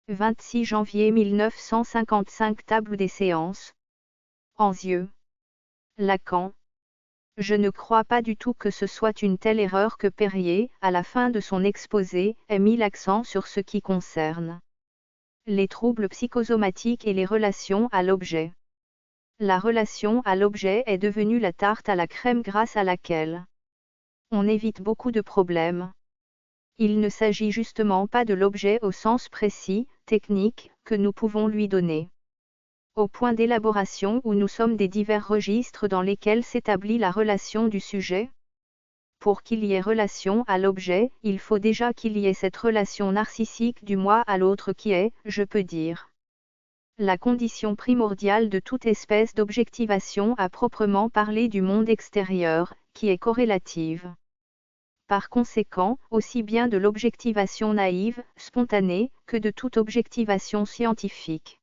26 janvier 1955 Table des séances. Anzieux. Lacan. Je ne crois pas du tout que ce soit une telle erreur que Perrier, à la fin de son exposé, ait mis l'accent sur ce qui concerne les troubles psychosomatiques et les relations à l'objet. La relation à l'objet est devenue la tarte à la crème grâce à laquelle on évite beaucoup de problèmes. Il ne s'agit justement pas de l'objet au sens précis, technique, que nous pouvons lui donner. Au point d'élaboration où nous sommes des divers registres dans lesquels s'établit la relation du sujet. Pour qu'il y ait relation à l'objet, il faut déjà qu'il y ait cette relation narcissique du moi à l'autre qui est, je peux dire, la condition primordiale de toute espèce d'objectivation à proprement parler du monde extérieur, qui est corrélative. Par conséquent, aussi bien de l'objectivation naïve, spontanée, que de toute objectivation scientifique.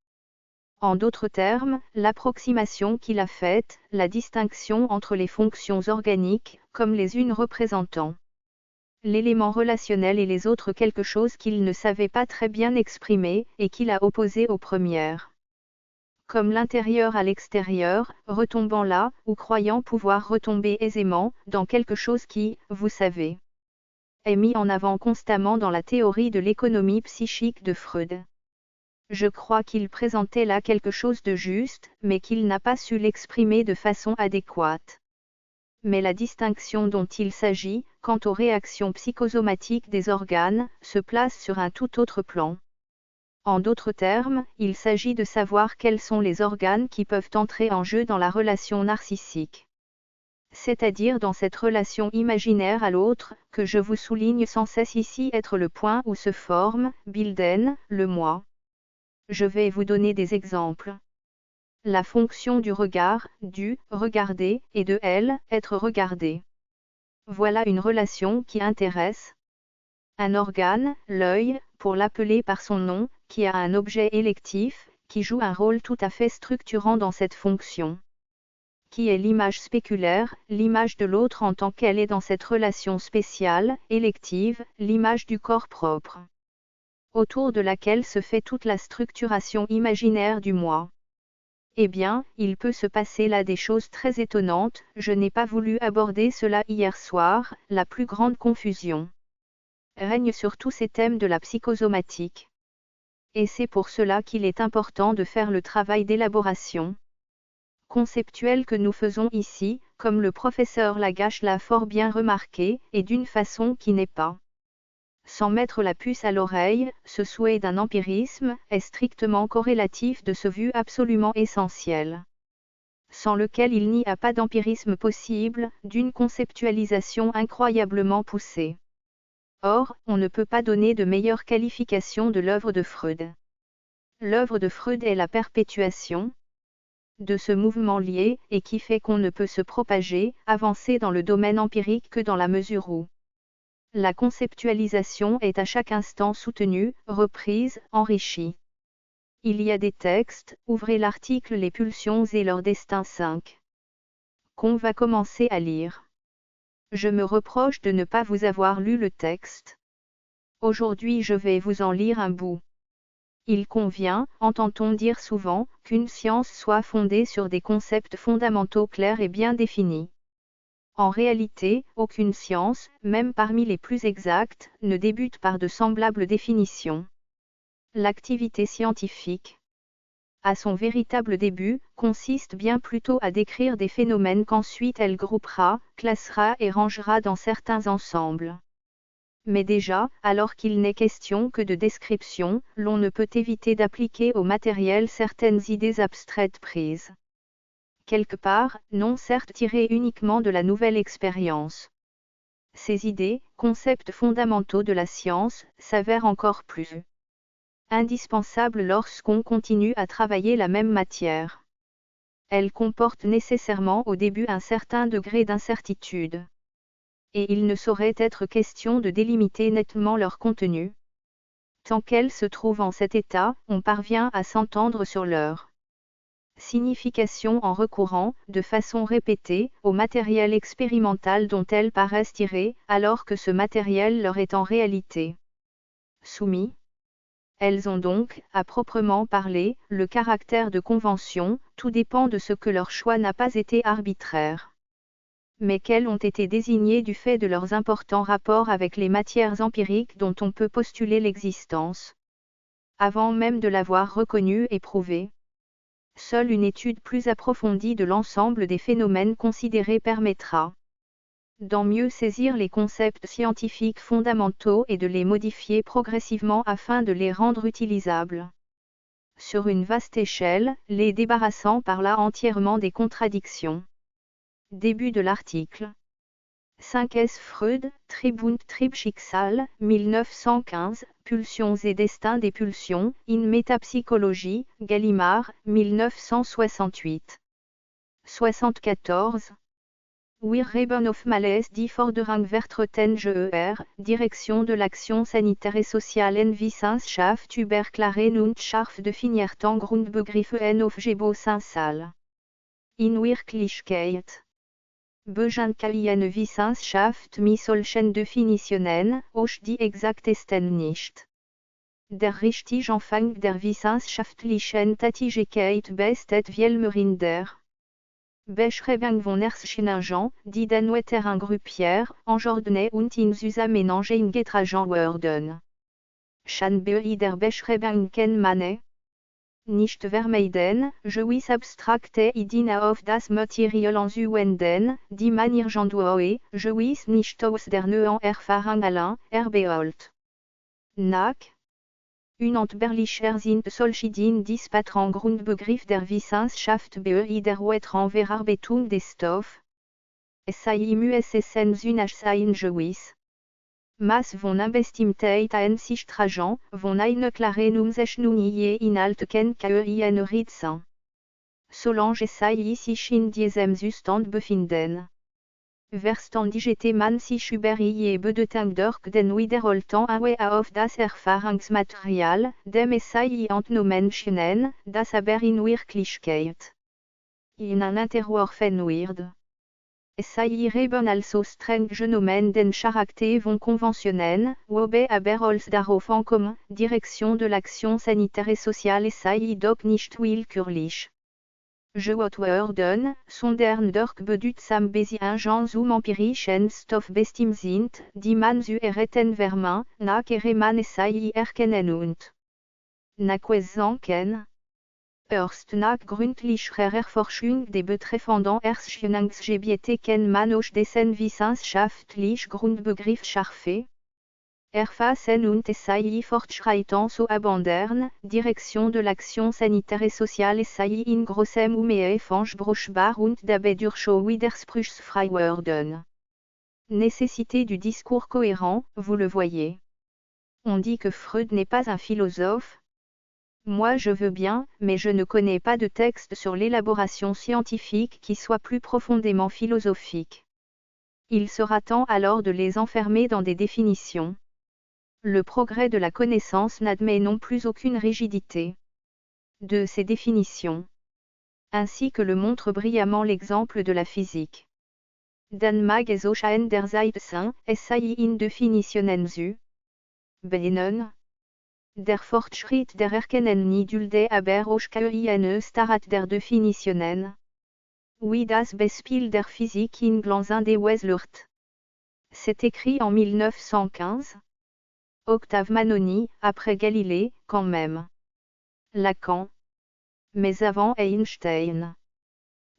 En d'autres termes, l'approximation qu'il a faite, la distinction entre les fonctions organiques, comme les unes représentant l'élément relationnel et les autres quelque chose qu'il ne savait pas très bien exprimer, et qu'il a opposé aux premières. Comme l'intérieur à l'extérieur, retombant là, ou croyant pouvoir retomber aisément, dans quelque chose qui, vous savez, est mis en avant constamment dans la théorie de l'économie psychique de Freud. Je crois qu'il présentait là quelque chose de juste, mais qu'il n'a pas su l'exprimer de façon adéquate. Mais la distinction dont il s'agit, quant aux réactions psychosomatiques des organes, se place sur un tout autre plan. En d'autres termes, il s'agit de savoir quels sont les organes qui peuvent entrer en jeu dans la relation narcissique. C'est-à-dire dans cette relation imaginaire à l'autre, que je vous souligne sans cesse ici être le point où se forme, bilden, le moi. Je vais vous donner des exemples. La fonction du regard, du « regarder » et de elle, être regardé. Voilà une relation qui intéresse un organe, l'œil, pour l'appeler par son nom, qui a un objet électif, qui joue un rôle tout à fait structurant dans cette fonction. Qui est l'image spéculaire, l'image de l'autre en tant qu'elle est dans cette relation spéciale, élective, l'image du corps propre, autour de laquelle se fait toute la structuration imaginaire du moi. Eh bien, il peut se passer là des choses très étonnantes, je n'ai pas voulu aborder cela hier soir, la plus grande confusion règne sur tous ces thèmes de la psychosomatique. Et c'est pour cela qu'il est important de faire le travail d'élaboration conceptuelle que nous faisons ici, comme le professeur Lagache l'a fort bien remarqué, et d'une façon qui n'est pas sans mettre la puce à l'oreille, ce souhait d'un empirisme est strictement corrélatif de ce vu absolument essentiel, sans lequel il n'y a pas d'empirisme possible, d'une conceptualisation incroyablement poussée. Or, on ne peut pas donner de meilleure qualification de l'œuvre de Freud. L'œuvre de Freud est la perpétuation de ce mouvement lié, et qui fait qu'on ne peut se propager, avancer dans le domaine empirique que dans la mesure où la conceptualisation est à chaque instant soutenue, reprise, enrichie. Il y a des textes, ouvrez l'article Les pulsions et leur destin 5. Qu'on va commencer à lire. Je me reproche de ne pas vous avoir lu le texte. Aujourd'hui je vais vous en lire un bout. Il convient, entend-on dire souvent, qu'une science soit fondée sur des concepts fondamentaux clairs et bien définis. En réalité, aucune science, même parmi les plus exactes, ne débute par de semblables définitions. L'activité scientifique, à son véritable début, consiste bien plutôt à décrire des phénomènes qu'ensuite elle groupera, classera et rangera dans certains ensembles. Mais déjà, alors qu'il n'est question que de description, l'on ne peut éviter d'appliquer au matériel certaines idées abstraites prises quelque part, non certes tirées uniquement de la nouvelle expérience. Ces idées, concepts fondamentaux de la science, s'avèrent encore plus indispensables lorsqu'on continue à travailler la même matière. Elles comportent nécessairement au début un certain degré d'incertitude. Et il ne saurait être question de délimiter nettement leur contenu. Tant qu'elles se trouvent en cet état, on parvient à s'entendre sur leur signification en recourant, de façon répétée, au matériel expérimental dont elles paraissent tirer, alors que ce matériel leur est en réalité soumis. Elles ont donc, à proprement parler, le caractère de convention, tout dépend de ce que leur choix n'a pas été arbitraire. Mais qu'elles ont été désignées du fait de leurs importants rapports avec les matières empiriques dont on peut postuler l'existence. Avant même de l'avoir reconnue et prouvée. Seule une étude plus approfondie de l'ensemble des phénomènes considérés permettra d'en mieux saisir les concepts scientifiques fondamentaux et de les modifier progressivement afin de les rendre utilisables. Sur une vaste échelle, les débarrassant par là entièrement des contradictions. Début de l'article. 5S Freud, Triebschicksal, 1915, Pulsions et destins des pulsions, in Métapsychologie, Gallimard, 1968. 74. Wir Reben auf Malaise die Forderung vertreten GER, Direction de l'action sanitaire et sociale en Wissenschaft über klaren und scharf definierten Grundbegriffe en Aufgebotenssaal. In Wirklichkeit. Beschänkliche Wissenschaft mit solchen Definitionen, auch die exaktesten nicht. Der richtige Anfang der wissenschaftlichen Tätigkeit besteht vielmehr in der Beschreibung von Erscheinungen, die den weiteren Gruppier, Enjordne und in Zusammenhang getragen werden. Scheinbar der Beschreibung kann man nicht vermeiden, Gewiss abstrakte Ideen auf das Material anzuwenden, die man irgendwoher, Gewiss nicht aus der neuen Erfahrung allein, erbeholt. Nach Unentbehrlicher sind solche den dispatren Grundbegriff der Wissenschaft bei der weiteren Verarbeitung des Stoff. Es sei müssen sein Gewiss. Maß von Unbestimmtheit an sich tragen, von eine klare Umzeichnung je Inhalt kennen können ritzen. Solange sei sich in diesem Zustand befinden. Verstandigte man sich über je Bedeutung durch den wiederholten Aue auf das Erfahrungsmaterial, dem es sei entnommen scheinen, das aber in Wirklichkeit ihnen unterworfen wird. Es sei eben also streng genommen den Charakter von Konventionen, wobei aber als darauf ankommen, Direction de l'action sanitaire et sociale sei doch nicht willkürlich. Geout werden, sondern durch bedeutsam Besiegen zum empirischen Stoff bestimmt sind, die man zu erretten vermag, nachher man sei erkennen und nachweisen. Erst nach gründlicher Erforschung des betreffenden Erscheinungsgebiete kann man auch dessen wissenschaftlich Grundbegriff scharfe erfassen und es sei fortschreiten zu abändern, Direction de l'action sanitaire et sociale sei in großem Umfang brauchbar und dabei durchaus widerspruchsfrei werden. Nécessité du discours cohérent, vous le voyez. On dit que Freud n'est pas un philosophe. Moi je veux bien, mais je ne connais pas de texte sur l'élaboration scientifique qui soit plus profondément philosophique. Il sera temps alors de les enfermer dans des définitions. Le progrès de la connaissance n'admet non plus aucune rigidité de ces définitions. Ainsi que le montre brillamment l'exemple de la physique. Dan mag es auch einerseits es sei in Definitionen zu benennen. Der Fortschritt der Erkennung dulde aber auch keine Starat der Definitionen. Wie das Beispiel der Physik in Glanzin des Weslurt. C'est écrit en 1915. Octave Manoni, après Galilée, quand même. Lacan. Mais avant Einstein.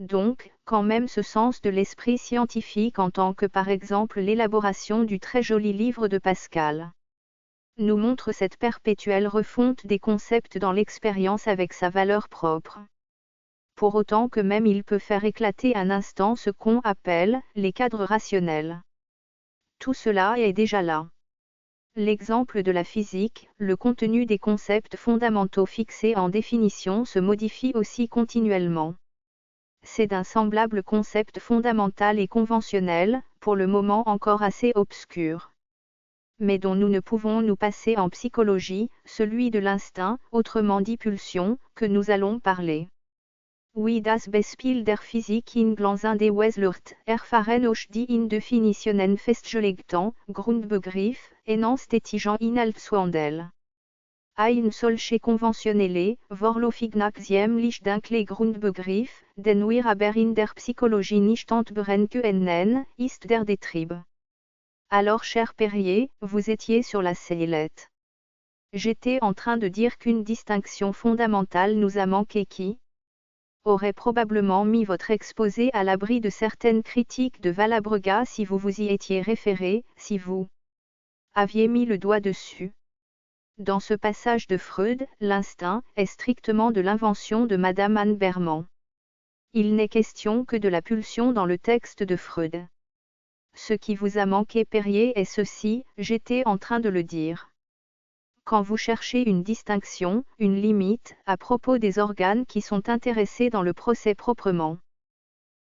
Donc, quand même ce sens de l'esprit scientifique en tant que par exemple l'élaboration du très joli livre de Pascal nous montre cette perpétuelle refonte des concepts dans l'expérience avec sa valeur propre. Pour autant que même il peut faire éclater un instant ce qu'on appelle les cadres rationnels. Tout cela est déjà là. L'exemple de la physique, le contenu des concepts fondamentaux fixés en définition se modifie aussi continuellement. C'est d'un semblable concept fondamental et conventionnel, pour le moment encore assez obscur, mais dont nous ne pouvons nous passer en psychologie, celui de l'instinct, autrement dit pulsion, que nous allons parler. Wie das Beispiel der Physik in Glanzin des Weslurt, erfahren auch die in Definitionen festgelegten Grundbegriff, enanstetigen Inhaltswandel. Ein solche konventionelle, vorläufig nach ziemlich dunkle Grundbegriff, den wir aber in der Psychologie nicht entbehren können, ist der des tribes. Alors cher Perrier, vous étiez sur la sellette. J'étais en train de dire qu'une distinction fondamentale nous a manqué qui aurait probablement mis votre exposé à l'abri de certaines critiques de Valabrega si vous vous y étiez référé, si vous aviez mis le doigt dessus. Dans ce passage de Freud, l'instinct est strictement de l'invention de Madame Anne Berman. Il n'est question que de la pulsion dans le texte de Freud. Ce qui vous a manqué Perrier est ceci, j'étais en train de le dire. Quand vous cherchez une distinction, une limite, à propos des organes qui sont intéressés dans le procès proprement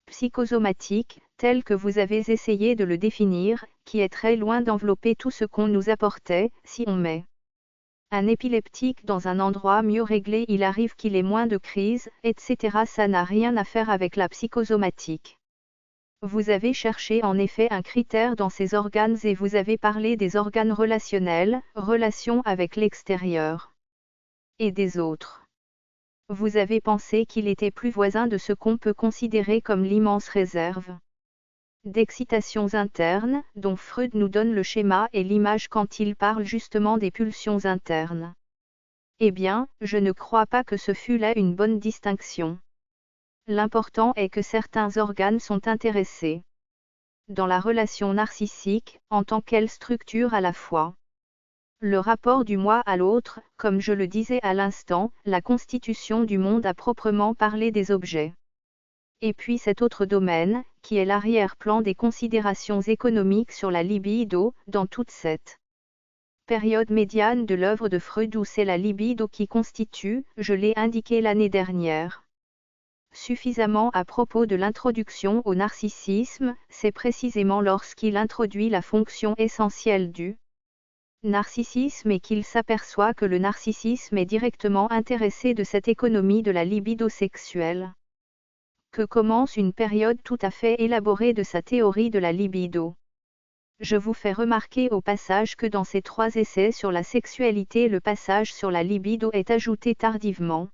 psychosomatique, tel que vous avez essayé de le définir, qui est très loin d'envelopper tout ce qu'on nous apportait, si on met un épileptique dans un endroit mieux réglé il arrive qu'il ait moins de crises, etc. Ça n'a rien à faire avec la psychosomatique. Vous avez cherché en effet un critère dans ces organes et vous avez parlé des organes relationnels, relations avec l'extérieur et des autres. Vous avez pensé qu'il était plus voisin de ce qu'on peut considérer comme l'immense réserve d'excitations internes, dont Freud nous donne le schéma et l'image quand il parle justement des pulsions internes. Eh bien, je ne crois pas que ce fût là une bonne distinction. L'important est que certains organes sont intéressés dans la relation narcissique, en tant qu'elle structure à la fois le rapport du moi à l'autre, comme je le disais à l'instant, la constitution du monde à proprement parler des objets. Et puis cet autre domaine, qui est l'arrière-plan des considérations économiques sur la libido, dans toute cette période médiane de l'œuvre de Freud où c'est la libido qui constitue, je l'ai indiqué l'année dernière. Suffisamment à propos de l'introduction au narcissisme, c'est précisément lorsqu'il introduit la fonction essentielle du narcissisme et qu'il s'aperçoit que le narcissisme est directement intéressé de cette économie de la libido sexuelle, que commence une période tout à fait élaborée de sa théorie de la libido. Je vous fais remarquer au passage que dans ces 3 essais sur la sexualité le passage sur la libido est ajouté tardivement.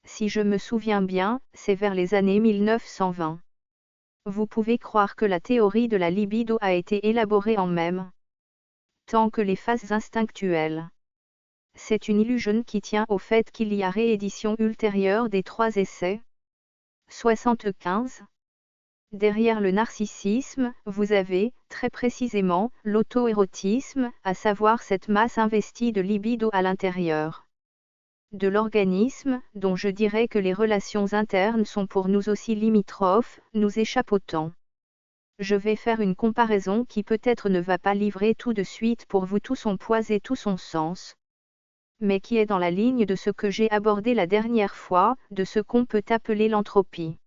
Si je me souviens bien, c'est vers les années 1920. Vous pouvez croire que la théorie de la libido a été élaborée en même temps que les phases instinctuelles. C'est une illusion qui tient au fait qu'il y a réédition ultérieure des 3 essais. 75. Derrière le narcissisme, vous avez, très précisément, l'auto-érotisme, à savoir cette masse investie de libido à l'intérieur de l'organisme, dont je dirais que les relations internes sont pour nous aussi limitrophes, nous échappent au temps. Je vais faire une comparaison qui peut-être ne va pas livrer tout de suite pour vous tout son poids et tout son sens, mais qui est dans la ligne de ce que j'ai abordé la dernière fois, de ce qu'on peut appeler l'entropie.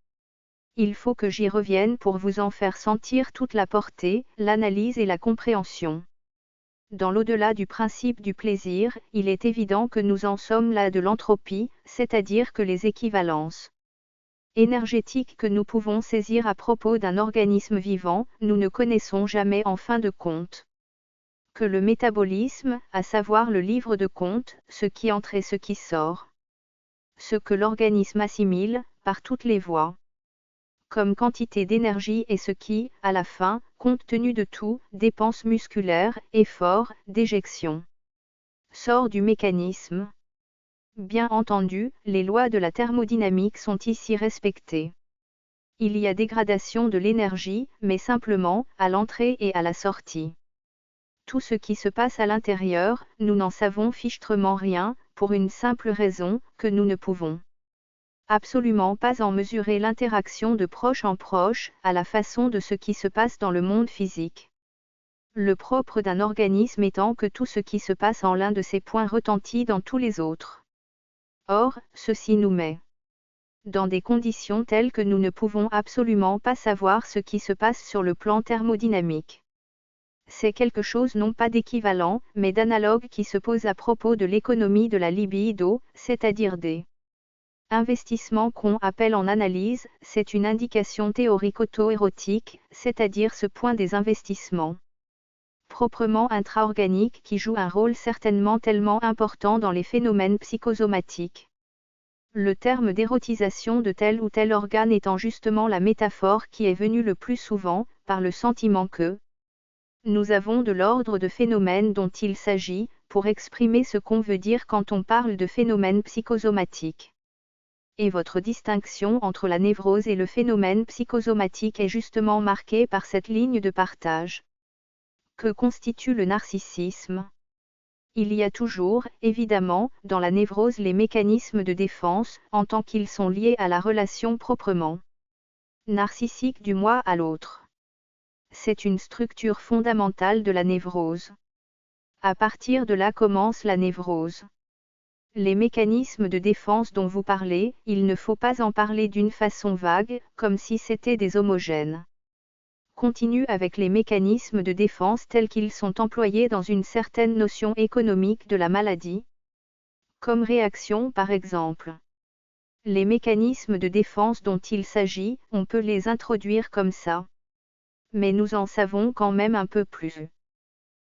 Il faut que j'y revienne pour vous en faire sentir toute la portée, l'analyse et la compréhension. Dans l'au-delà du principe du plaisir, il est évident que nous en sommes là de l'entropie, c'est-à-dire que les équivalences énergétiques que nous pouvons saisir à propos d'un organisme vivant, nous ne connaissons jamais en fin de compte que le métabolisme, à savoir le livre de compte, ce qui entre et ce qui sort. Ce que l'organisme assimile, par toutes les voies, comme quantité d'énergie et ce qui, à la fin, compte tenu de tout, dépenses musculaires, efforts, déjection, sort du mécanisme. Bien entendu, les lois de la thermodynamique sont ici respectées. Il y a dégradation de l'énergie, mais simplement, à l'entrée et à la sortie. Tout ce qui se passe à l'intérieur, nous n'en savons fichtrement rien, pour une simple raison, que nous ne pouvons absolument pas en mesurer l'interaction de proche en proche, à la façon de ce qui se passe dans le monde physique. Le propre d'un organisme étant que tout ce qui se passe en l'un de ces points retentit dans tous les autres. Or, ceci nous met dans des conditions telles que nous ne pouvons absolument pas savoir ce qui se passe sur le plan thermodynamique. C'est quelque chose non pas d'équivalent, mais d'analogue qui se pose à propos de l'économie de la libido, c'est-à-dire des investissements qu'on appelle en analyse, c'est une indication théorique auto-érotique, c'est-à-dire ce point des investissements proprement intra-organique qui joue un rôle certainement tellement important dans les phénomènes psychosomatiques. Le terme d'érotisation de tel ou tel organe étant justement la métaphore qui est venue le plus souvent, par le sentiment que nous avons de l'ordre de phénomènes dont il s'agit, pour exprimer ce qu'on veut dire quand on parle de phénomènes psychosomatiques. Et votre distinction entre la névrose et le phénomène psychosomatique est justement marquée par cette ligne de partage. Que constitue le narcissisme ? Il y a toujours, évidemment, dans la névrose les mécanismes de défense, en tant qu'ils sont liés à la relation proprement narcissique du moi à l'autre. C'est une structure fondamentale de la névrose. À partir de là commence la névrose. Les mécanismes de défense dont vous parlez, il ne faut pas en parler d'une façon vague, comme si c'était des homogènes. Continue avec les mécanismes de défense tels qu'ils sont employés dans une certaine notion économique de la maladie. Comme réaction par exemple. Les mécanismes de défense dont il s'agit, on peut les introduire comme ça. Mais nous en savons quand même un peu plus.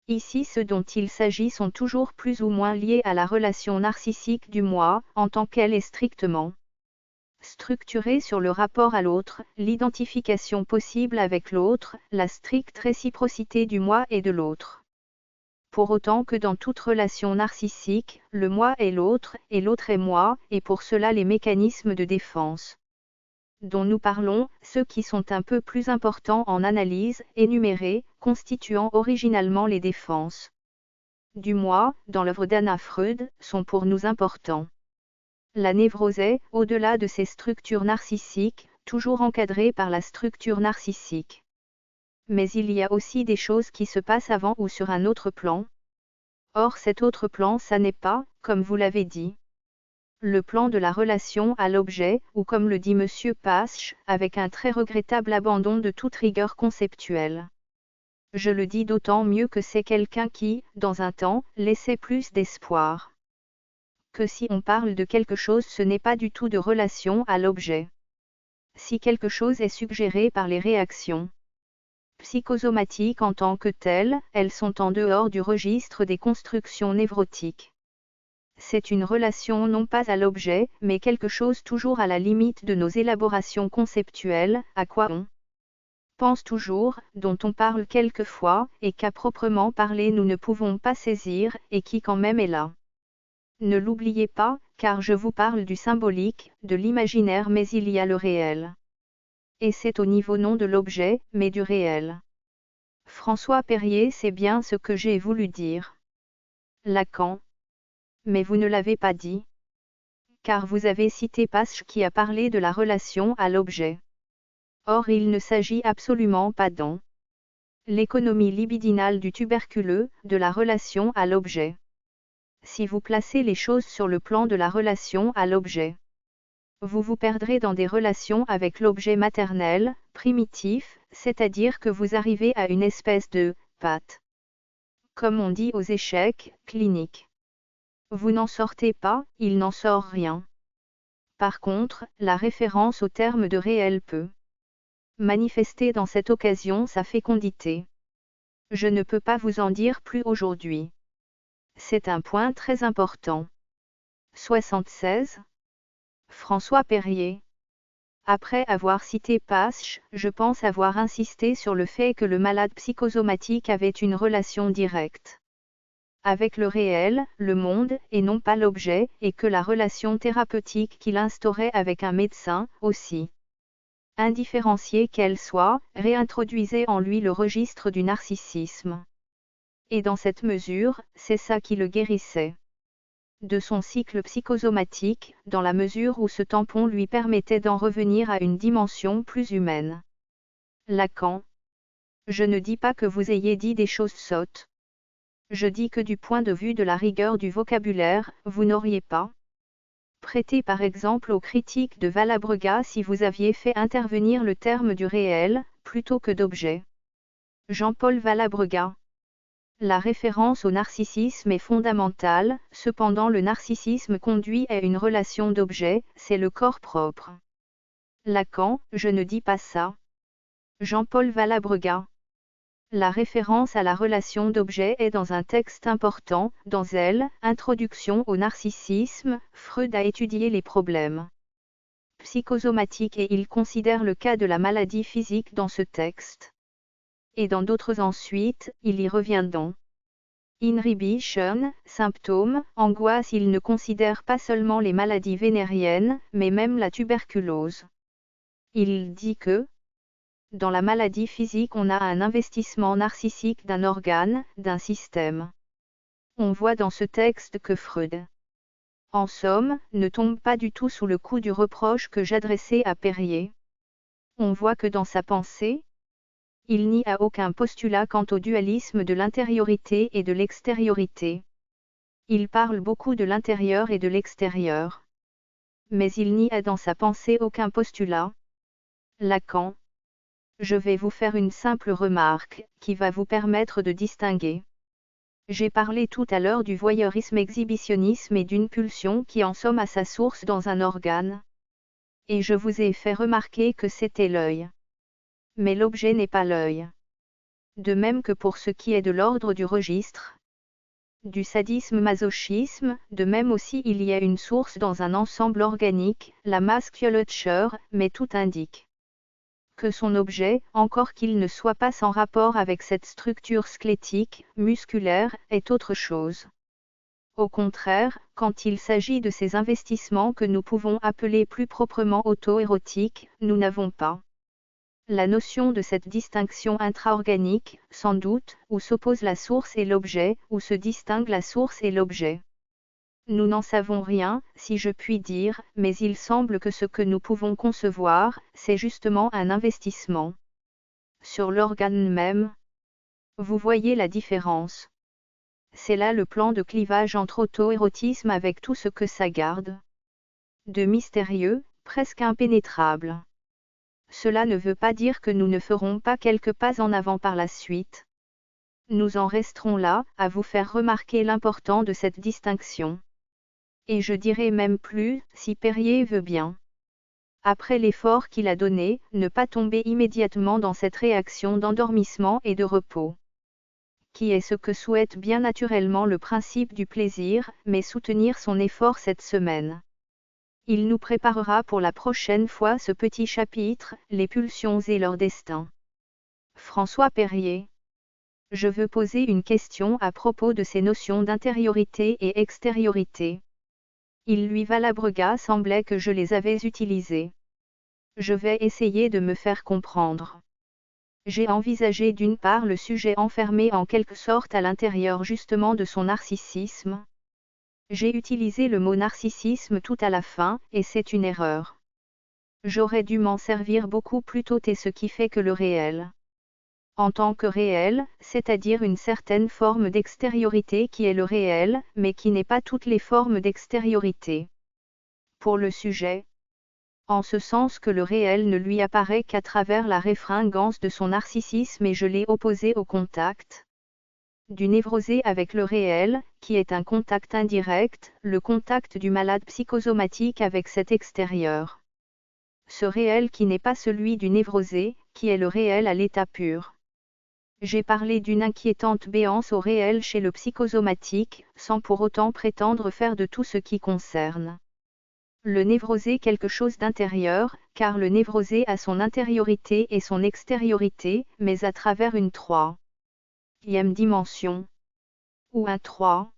Ici, ceux dont il s'agit sont toujours plus ou moins liés à la relation narcissique du moi, en tant qu'elle est strictement structurée sur le rapport à l'autre, l'identification possible avec l'autre, la stricte réciprocité du moi et de l'autre. Pour autant que dans toute relation narcissique, le moi est l'autre est moi, et pour cela les mécanismes de défense dont nous parlons, ceux qui sont un peu plus importants en analyse, énumérés, constituant originalement les défenses du moi, dans l'œuvre d'Anna Freud, sont pour nous importants. La névrose est, au-delà de ces structures narcissiques, toujours encadrée par la structure narcissique. Mais il y a aussi des choses qui se passent avant ou sur un autre plan. Or cet autre plan, ça n'est pas, comme vous l'avez dit, le plan de la relation à l'objet, ou comme le dit M. Pasch, avec un très regrettable abandon de toute rigueur conceptuelle. Je le dis d'autant mieux que c'est quelqu'un qui, dans un temps, laissait plus d'espoir. Que si on parle de quelque chose, ce n'est pas du tout de relation à l'objet. Si quelque chose est suggéré par les réactions psychosomatiques en tant que telles, elles sont en dehors du registre des constructions névrotiques. C'est une relation non pas à l'objet, mais quelque chose toujours à la limite de nos élaborations conceptuelles, à quoi on pense toujours, dont on parle quelquefois, et qu'à proprement parler nous ne pouvons pas saisir, et qui quand même est là. Ne l'oubliez pas, car je vous parle du symbolique, de l'imaginaire, mais il y a le réel. Et c'est au niveau non de l'objet, mais du réel. François Perrier, c'est bien ce que j'ai voulu dire. Lacan. Mais vous ne l'avez pas dit. Car vous avez cité Pasch qui a parlé de la relation à l'objet. Or il ne s'agit absolument pas dans l'économie libidinale du tuberculeux, de la relation à l'objet. Si vous placez les choses sur le plan de la relation à l'objet, vous vous perdrez dans des relations avec l'objet maternel, primitif, c'est-à-dire que vous arrivez à une espèce de patte. Comme on dit aux échecs cliniques. Vous n'en sortez pas, il n'en sort rien. Par contre, la référence au terme de réel peut manifester dans cette occasion sa fécondité. Je ne peux pas vous en dire plus aujourd'hui. C'est un point très important. 76. François Perrier. Après avoir cité Pasch, je pense avoir insisté sur le fait que le malade psychosomatique avait une relation directe avec le réel, le monde, et non pas l'objet, et que la relation thérapeutique qu'il instaurait avec un médecin, aussi indifférenciée qu'elle soit, réintroduisait en lui le registre du narcissisme. Et dans cette mesure, c'est ça qui le guérissait de son cycle psychosomatique, dans la mesure où ce tampon lui permettait d'en revenir à une dimension plus humaine. Lacan. Je ne dis pas que vous ayez dit des choses sottes. Je dis que du point de vue de la rigueur du vocabulaire, vous n'auriez pas prêté par exemple aux critiques de Valabrega si vous aviez fait intervenir le terme du réel, plutôt que d'objet. Jean-Paul Valabrega. La référence au narcissisme est fondamentale, cependant le narcissisme conduit à une relation d'objet, c'est le corps propre. Lacan, je ne dis pas ça. Jean-Paul Valabrega. La référence à la relation d'objet est dans un texte important, dans Elle, Introduction au narcissisme, Freud a étudié les problèmes psychosomatiques et il considère le cas de la maladie physique dans ce texte. Et dans d'autres ensuite, il y revient dans Inhibition, symptômes, angoisse. Il ne considère pas seulement les maladies vénériennes, mais même la tuberculose. Il dit que dans la maladie physique on a un investissement narcissique d'un organe, d'un système. On voit dans ce texte que Freud, en somme, ne tombe pas du tout sous le coup du reproche que j'adressais à Perrier. On voit que dans sa pensée, il n'y a aucun postulat quant au dualisme de l'intériorité et de l'extériorité. Il parle beaucoup de l'intérieur et de l'extérieur. Mais il n'y a dans sa pensée aucun postulat. Lacan. Je vais vous faire une simple remarque, qui va vous permettre de distinguer. J'ai parlé tout à l'heure du voyeurisme-exhibitionnisme et d'une pulsion qui en somme a sa source dans un organe. Et je vous ai fait remarquer que c'était l'œil. Mais l'objet n'est pas l'œil. De même que pour ce qui est de l'ordre du registre, du sadisme-masochisme, de même aussi il y a une source dans un ensemble organique, la musculature, mais tout indique que son objet, encore qu'il ne soit pas sans rapport avec cette structure squelettique, musculaire, est autre chose. Au contraire, quand il s'agit de ces investissements que nous pouvons appeler plus proprement auto-érotiques, nous n'avons pas la notion de cette distinction intra-organique, sans doute, où s'oppose la source et l'objet, où se distingue la source et l'objet. Nous n'en savons rien, si je puis dire, mais il semble que ce que nous pouvons concevoir, c'est justement un investissement sur l'organe même. Vous voyez la différence. C'est là le plan de clivage entre auto-érotisme avec tout ce que ça garde de mystérieux, presque impénétrable. Cela ne veut pas dire que nous ne ferons pas quelques pas en avant par la suite. Nous en resterons là, à vous faire remarquer l'importance de cette distinction. Et je dirais même plus, si Perrier veut bien, après l'effort qu'il a donné, ne pas tomber immédiatement dans cette réaction d'endormissement et de repos, qui est ce que souhaite bien naturellement le principe du plaisir, mais soutenir son effort cette semaine. Il nous préparera pour la prochaine fois ce petit chapitre, les pulsions et leur destin. François Perrier. Je veux poser une question à propos de ces notions d'intériorité et extériorité. Il lui Valabrega semblait que je les avais utilisées. Je vais essayer de me faire comprendre. J'ai envisagé d'une part le sujet enfermé en quelque sorte à l'intérieur justement de son narcissisme. J'ai utilisé le mot narcissisme tout à la fin, et c'est une erreur. J'aurais dû m'en servir beaucoup plus tôt et ce qui fait que le réel, en tant que réel, c'est-à-dire une certaine forme d'extériorité qui est le réel, mais qui n'est pas toutes les formes d'extériorité. Pour le sujet, en ce sens que le réel ne lui apparaît qu'à travers la réfringence de son narcissisme et je l'ai opposé au contact du névrosé avec le réel, qui est un contact indirect, le contact du malade psychosomatique avec cet extérieur. Ce réel qui n'est pas celui du névrosé, qui est le réel à l'état pur. J'ai parlé d'une inquiétante béance au réel chez le psychosomatique, sans pour autant prétendre faire de tout ce qui concerne le névrosé quelque chose d'intérieur, car le névrosé a son intériorité et son extériorité, mais à travers une troisième dimension, ou un troisième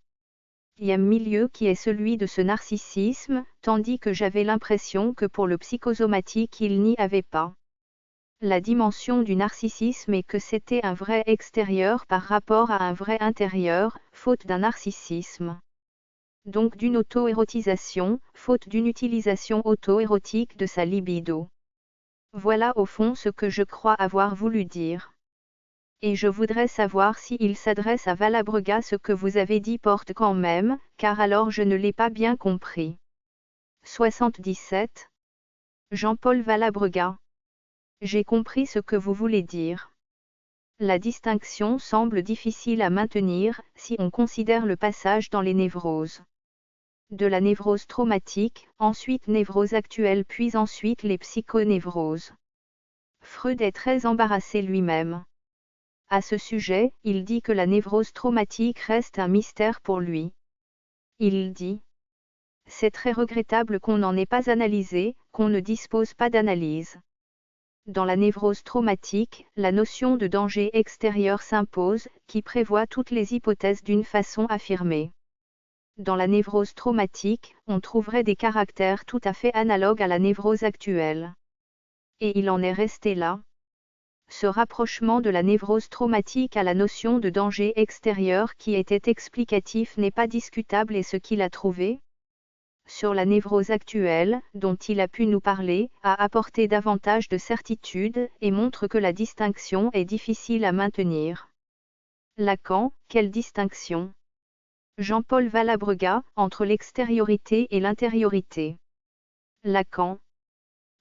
milieu qui est celui de ce narcissisme, tandis que j'avais l'impression que pour le psychosomatique il n'y avait pas la dimension du narcissisme et que c'était un vrai extérieur par rapport à un vrai intérieur, faute d'un narcissisme. Donc d'une auto-érotisation, faute d'une utilisation auto-érotique de sa libido. Voilà au fond ce que je crois avoir voulu dire. Et je voudrais savoir si il s'adresse à Valabrega ce que vous avez dit porte quand même, car alors je ne l'ai pas bien compris. 77. Jean-Paul Valabrega. J'ai compris ce que vous voulez dire. La distinction semble difficile à maintenir, si on considère le passage dans les névroses. De la névrose traumatique, ensuite névrose actuelle puis ensuite les psychonévroses. Freud est très embarrassé lui-même. À ce sujet, il dit que la névrose traumatique reste un mystère pour lui. Il dit: c'est très regrettable qu'on n'en ait pas analysé, qu'on ne dispose pas d'analyse. Dans la névrose traumatique, la notion de danger extérieur s'impose, qui prévoit toutes les hypothèses d'une façon affirmée. Dans la névrose traumatique, on trouverait des caractères tout à fait analogues à la névrose actuelle. Et il en est resté là. Ce rapprochement de la névrose traumatique à la notion de danger extérieur qui était explicatif n'est pas discutable, et ce qu'il a trouvé sur la névrose actuelle, dont il a pu nous parler, a apporté davantage de certitude, et montre que la distinction est difficile à maintenir. Lacan, quelle distinction? Jean-Paul Valabrega, entre l'extériorité et l'intériorité. Lacan.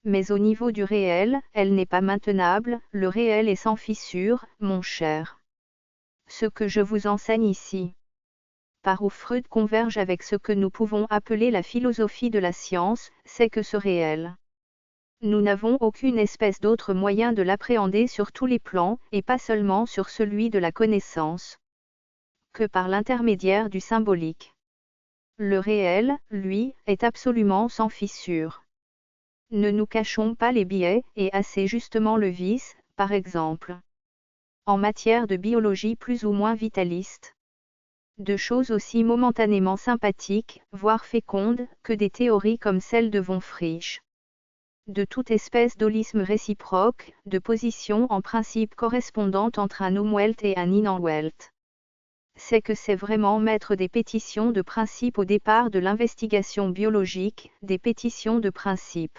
Mais au niveau du réel, elle n'est pas maintenable, le réel est sans fissure, mon cher. Ce que je vous enseigne ici, par où Freud converge avec ce que nous pouvons appeler la philosophie de la science, c'est que ce réel, nous n'avons aucune espèce d'autre moyen de l'appréhender sur tous les plans, et pas seulement sur celui de la connaissance, que par l'intermédiaire du symbolique. Le réel, lui, est absolument sans fissure. Ne nous cachons pas les biais, et assez justement le vice, par exemple, en matière de biologie plus ou moins vitaliste, de choses aussi momentanément sympathiques, voire fécondes, que des théories comme celle de von Frisch. De toute espèce d'holisme réciproque, de position en principe correspondante entre un Umwelt et un Innenwelt. C'est que c'est vraiment mettre des pétitions de principe au départ de l'investigation biologique, des pétitions de principe,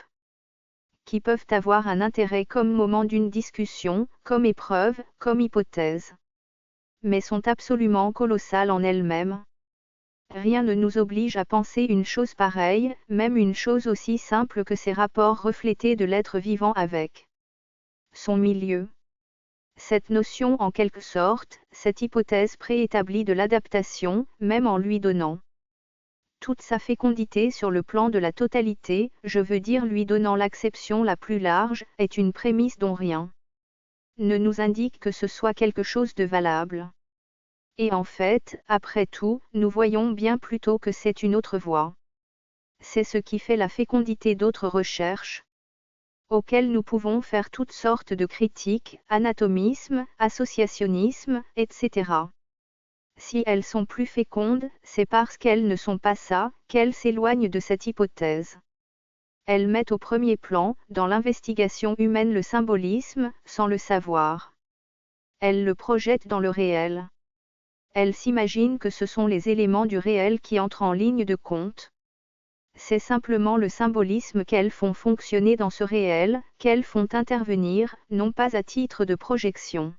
qui peuvent avoir un intérêt comme moment d'une discussion, comme épreuve, comme hypothèse, mais sont absolument colossales en elles-mêmes. Rien ne nous oblige à penser une chose pareille, même une chose aussi simple que ces rapports reflétés de l'être vivant avec son milieu. Cette notion en quelque sorte, cette hypothèse préétablie de l'adaptation, même en lui donnant toute sa fécondité sur le plan de la totalité, je veux dire lui donnant l'acception la plus large, est une prémisse dont rien ne nous indique que ce soit quelque chose de valable. Et en fait, après tout, nous voyons bien plutôt que c'est une autre voie. C'est ce qui fait la fécondité d'autres recherches, auxquelles nous pouvons faire toutes sortes de critiques, anatomisme, associationnisme, etc. Si elles sont plus fécondes, c'est parce qu'elles ne sont pas ça, qu'elles s'éloignent de cette hypothèse. Elles mettent au premier plan, dans l'investigation humaine, le symbolisme, sans le savoir. Elles le projettent dans le réel. Elles s'imaginent que ce sont les éléments du réel qui entrent en ligne de compte. C'est simplement le symbolisme qu'elles font fonctionner dans ce réel, qu'elles font intervenir, non pas à titre de projection,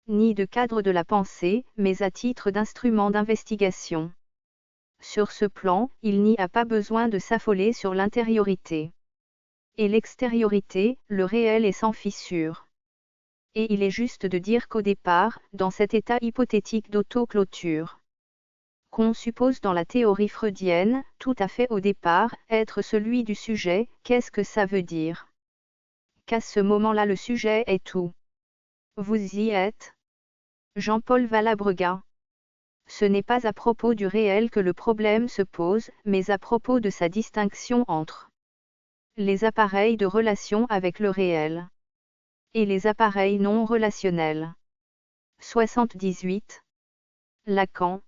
ni de cadre de la pensée, mais à titre d'instrument d'investigation. Sur ce plan, il n'y a pas besoin de s'affoler sur l'intériorité et l'extériorité, le réel est sans fissure. Et il est juste de dire qu'au départ, dans cet état hypothétique d'auto-clôture, qu'on suppose dans la théorie freudienne, tout à fait au départ, être celui du sujet, qu'est-ce que ça veut dire? Qu'à ce moment-là le sujet est tout. Vous y êtes? Jean-Paul Valabrega. Ce n'est pas à propos du réel que le problème se pose, mais à propos de sa distinction entre les appareils de relation avec le réel et les appareils non relationnels. 78. Lacan.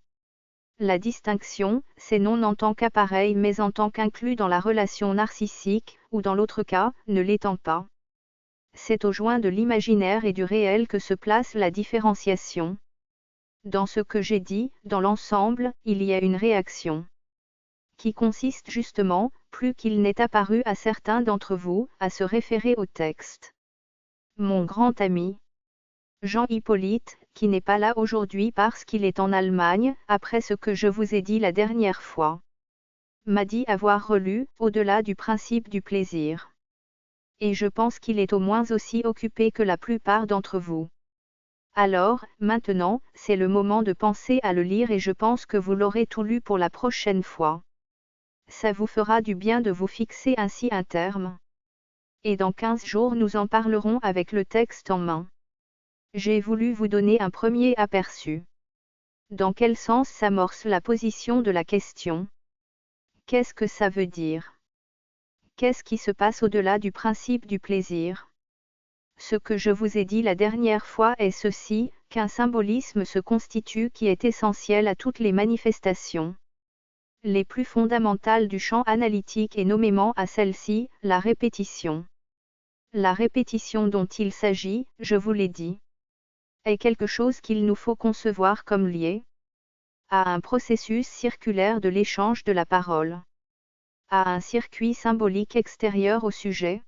La distinction, c'est non en tant qu'appareil mais en tant qu'inclus dans la relation narcissique, ou dans l'autre cas, ne l'étant pas. C'est au joint de l'imaginaire et du réel que se place la différenciation. Dans ce que j'ai dit, dans l'ensemble, il y a une réaction qui consiste justement, plus qu'il n'est apparu à certains d'entre vous, à se référer au texte. Mon grand ami Jean Hippolyte, qui n'est pas là aujourd'hui parce qu'il est en Allemagne, après ce que je vous ai dit la dernière fois, m'a dit avoir relu, au-delà du principe du plaisir. Et je pense qu'il est au moins aussi occupé que la plupart d'entre vous. Alors, maintenant, c'est le moment de penser à le lire et je pense que vous l'aurez tout lu pour la prochaine fois. Ça vous fera du bien de vous fixer ainsi un terme. Et dans 15 jours nous en parlerons avec le texte en main. J'ai voulu vous donner un premier aperçu. Dans quel sens s'amorce la position de la question? Qu'est-ce que ça veut dire? Qu'est-ce qui se passe au-delà du principe du plaisir? Ce que je vous ai dit la dernière fois est ceci, qu'un symbolisme se constitue qui est essentiel à toutes les manifestations les plus fondamentales du champ analytique et nommément à celle-ci, la répétition. La répétition dont il s'agit, je vous l'ai dit, est quelque chose qu'il nous faut concevoir comme lié à un processus circulaire de l'échange de la parole, à un circuit symbolique extérieur au sujet,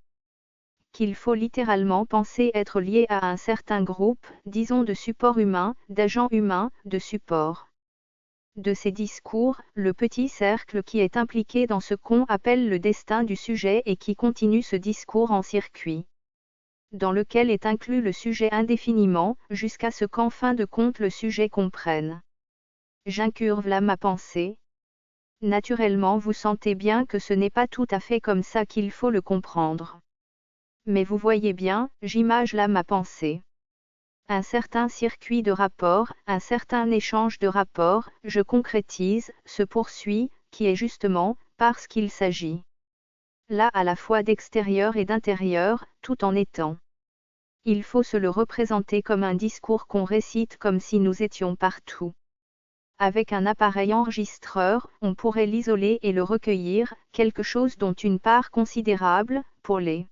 qu'il faut littéralement penser être lié à un certain groupe, disons de supports humains, d'agents humains, de supports. De ces discours, le petit cercle qui est impliqué dans ce qu'on appelle le destin du sujet et qui continue ce discours en circuit, dans lequel est inclus le sujet indéfiniment, jusqu'à ce qu'en fin de compte le sujet comprenne. J'incurve là ma pensée. Naturellement vous sentez bien que ce n'est pas tout à fait comme ça qu'il faut le comprendre. Mais vous voyez bien, j'image là ma pensée. Un certain circuit de rapports, un certain échange de rapports, je concrétise, se poursuit, qui est justement, parce qu'il s'agit là à la fois d'extérieur et d'intérieur, tout en étant. Il faut se le représenter comme un discours qu'on récite comme si nous étions partout. Avec un appareil enregistreur, on pourrait l'isoler et le recueillir, quelque chose dont une part considérable, pour les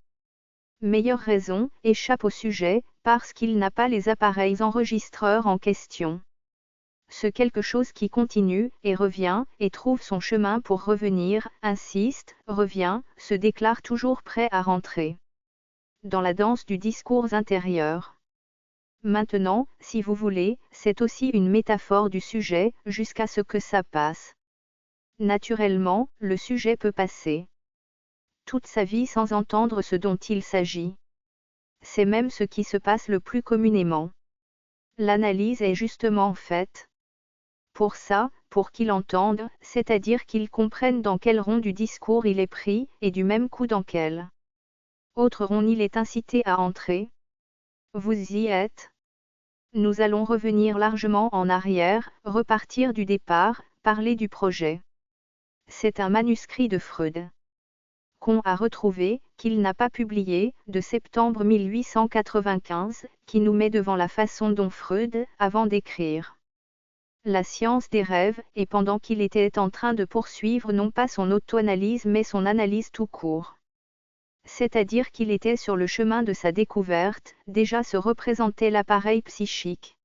meilleures raisons, échappe au sujet, parce qu'il n'a pas les appareils enregistreurs en question. Ce quelque chose qui continue, et revient, et trouve son chemin pour revenir, insiste, revient, se déclare toujours prêt à rentrer dans la danse du discours intérieur. Maintenant, si vous voulez, c'est aussi une métaphore du sujet, jusqu'à ce que ça passe. Naturellement, le sujet peut passer toute sa vie sans entendre ce dont il s'agit. C'est même ce qui se passe le plus communément. L'analyse est justement faite pour ça, pour qu'il entende, c'est-à-dire qu'il comprenne dans quel rond du discours il est pris, et du même coup dans quel autre rond il est incité à entrer. Vous y êtes. Nous allons revenir largement en arrière, repartir du départ, parler du projet. C'est un manuscrit de Freud qu'on a retrouvé, qu'il n'a pas publié, de septembre 1895, qui nous met devant la façon dont Freud, avant d'écrire La science des rêves, et pendant qu'il était en train de poursuivre non pas son auto-analyse mais son analyse tout court. C'est-à-dire qu'il était sur le chemin de sa découverte, déjà se représentait l'appareil psychique.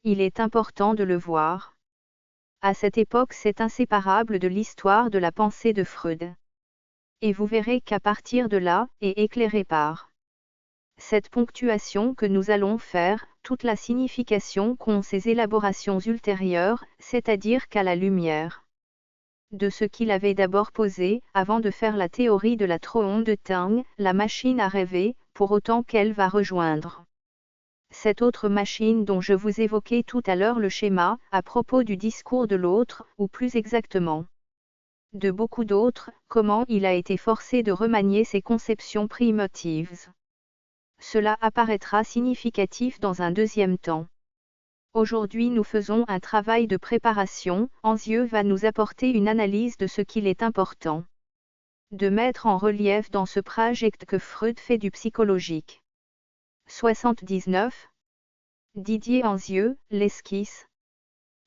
Il est important de le voir. À cette époque c'est inséparable de l'histoire de la pensée de Freud. Et vous verrez qu'à partir de là, et éclairé par cette ponctuation que nous allons faire, toute la signification qu'ont ces élaborations ultérieures, c'est-à-dire qu'à la lumière de ce qu'il avait d'abord posé, avant de faire la théorie de la Troon de Tung, la machine à rêver, pour autant qu'elle va rejoindre cette autre machine dont je vous évoquais tout à l'heure le schéma, à propos du discours de l'autre, ou plus exactement de beaucoup d'autres, comment il a été forcé de remanier ses conceptions primitives. Cela apparaîtra significatif dans un deuxième temps. Aujourd'hui nous faisons un travail de préparation, Anzieux va nous apporter une analyse de ce qu'il est important de mettre en relief dans ce projet que Freud fait du psychologique. 79. Didier Anzieux, l'esquisse.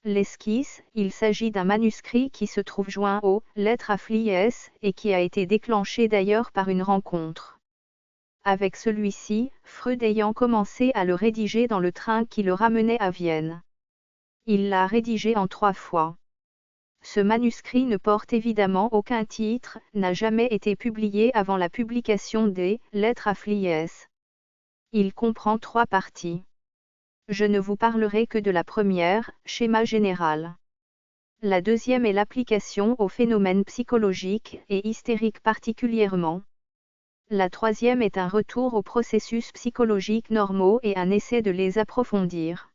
L'esquisse, il s'agit d'un manuscrit qui se trouve joint aux lettres à Flies, et qui a été déclenché d'ailleurs par une rencontre avec celui-ci, Freud ayant commencé à le rédiger dans le train qui le ramenait à Vienne. Il l'a rédigé en 3 fois. Ce manuscrit ne porte évidemment aucun titre, n'a jamais été publié avant la publication des lettres à Flies. Il comprend 3 parties. Je ne vous parlerai que de la première, schéma général. La deuxième est l'application aux phénomènes psychologiques et hystériques particulièrement. La troisième est un retour aux processus psychologiques normaux et un essai de les approfondir.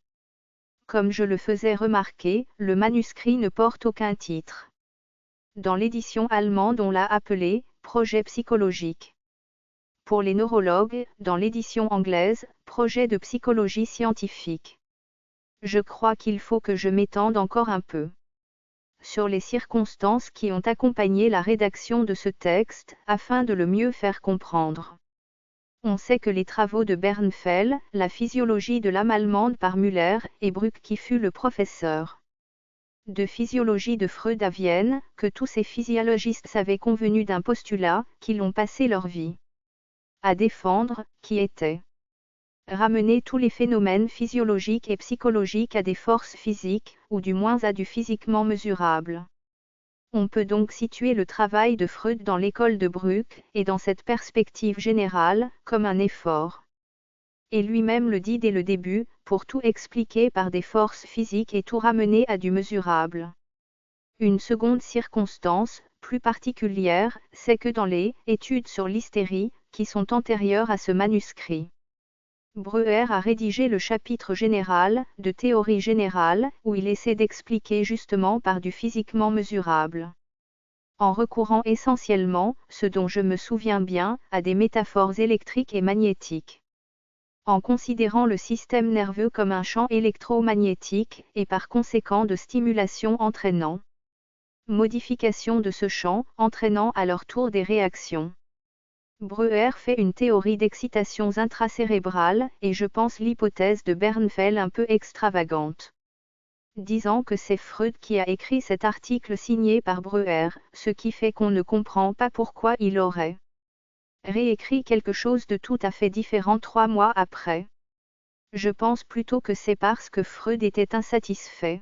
Comme je le faisais remarquer, le manuscrit ne porte aucun titre. Dans l'édition allemande on l'a appelé « projet psychologique ». Pour les neurologues, dans l'édition anglaise, Projet de psychologie scientifique. Je crois qu'il faut que je m'étende encore un peu sur les circonstances qui ont accompagné la rédaction de ce texte, afin de le mieux faire comprendre. On sait que les travaux de Bernfeld, la physiologie de l'âme allemande par Müller et Brück qui fut le professeur de physiologie de Freud à Vienne, que tous ces physiologistes avaient convenu d'un postulat, qu'ils ont passé leur vie à défendre, qui était ramener tous les phénomènes physiologiques et psychologiques à des forces physiques, ou du moins à du physiquement mesurable. On peut donc situer le travail de Freud dans l'école de Brück, et dans cette perspective générale, comme un effort. Et lui-même le dit dès le début, pour tout expliquer par des forces physiques et tout ramener à du mesurable. Une seconde circonstance, plus particulière, c'est que dans les études sur l'hystérie, qui sont antérieures à ce manuscrit, Breuer a rédigé le chapitre général, de théorie générale, où il essaie d'expliquer justement par du physiquement mesurable. En recourant essentiellement, ce dont je me souviens bien, à des métaphores électriques et magnétiques. En considérant le système nerveux comme un champ électromagnétique, et par conséquent de stimulation entraînant modification de ce champ, entraînant à leur tour des réactions. Breuer fait une théorie d'excitations intracérébrales, et je pense l'hypothèse de Bernfeld un peu extravagante, disant que c'est Freud qui a écrit cet article signé par Breuer, ce qui fait qu'on ne comprend pas pourquoi il aurait réécrit quelque chose de tout à fait différent 3 mois après. Je pense plutôt que c'est parce que Freud était insatisfait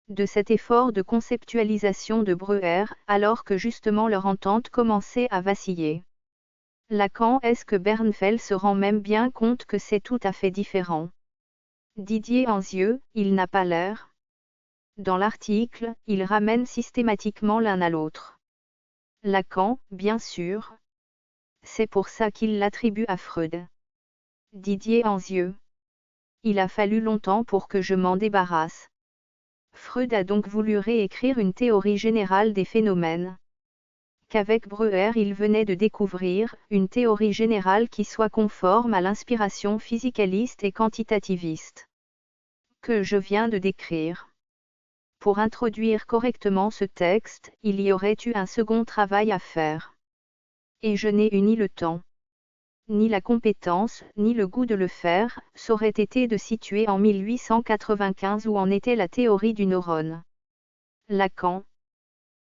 de cet effort de conceptualisation de Breuer, alors que justement leur entente commençait à vaciller. Lacan est-ce que Bernfeld se rend même bien compte que c'est tout à fait différent? Didier Anzieux, il n'a pas l'air. Dans l'article, il ramène systématiquement l'un à l'autre. Lacan, bien sûr. C'est pour ça qu'il l'attribue à Freud. Didier Anzieux. Il a fallu longtemps pour que je m'en débarrasse. Freud a donc voulu réécrire une théorie générale des phénomènes qu'avec Breuer il venait de découvrir, une théorie générale qui soit conforme à l'inspiration physicaliste et quantitativiste que je viens de décrire. Pour introduire correctement ce texte, il y aurait eu un second travail à faire. Et je n'ai eu ni le temps, ni la compétence, ni le goût de le faire, c'aurait été de situer en 1895 où en était la théorie du neurone. Lacan.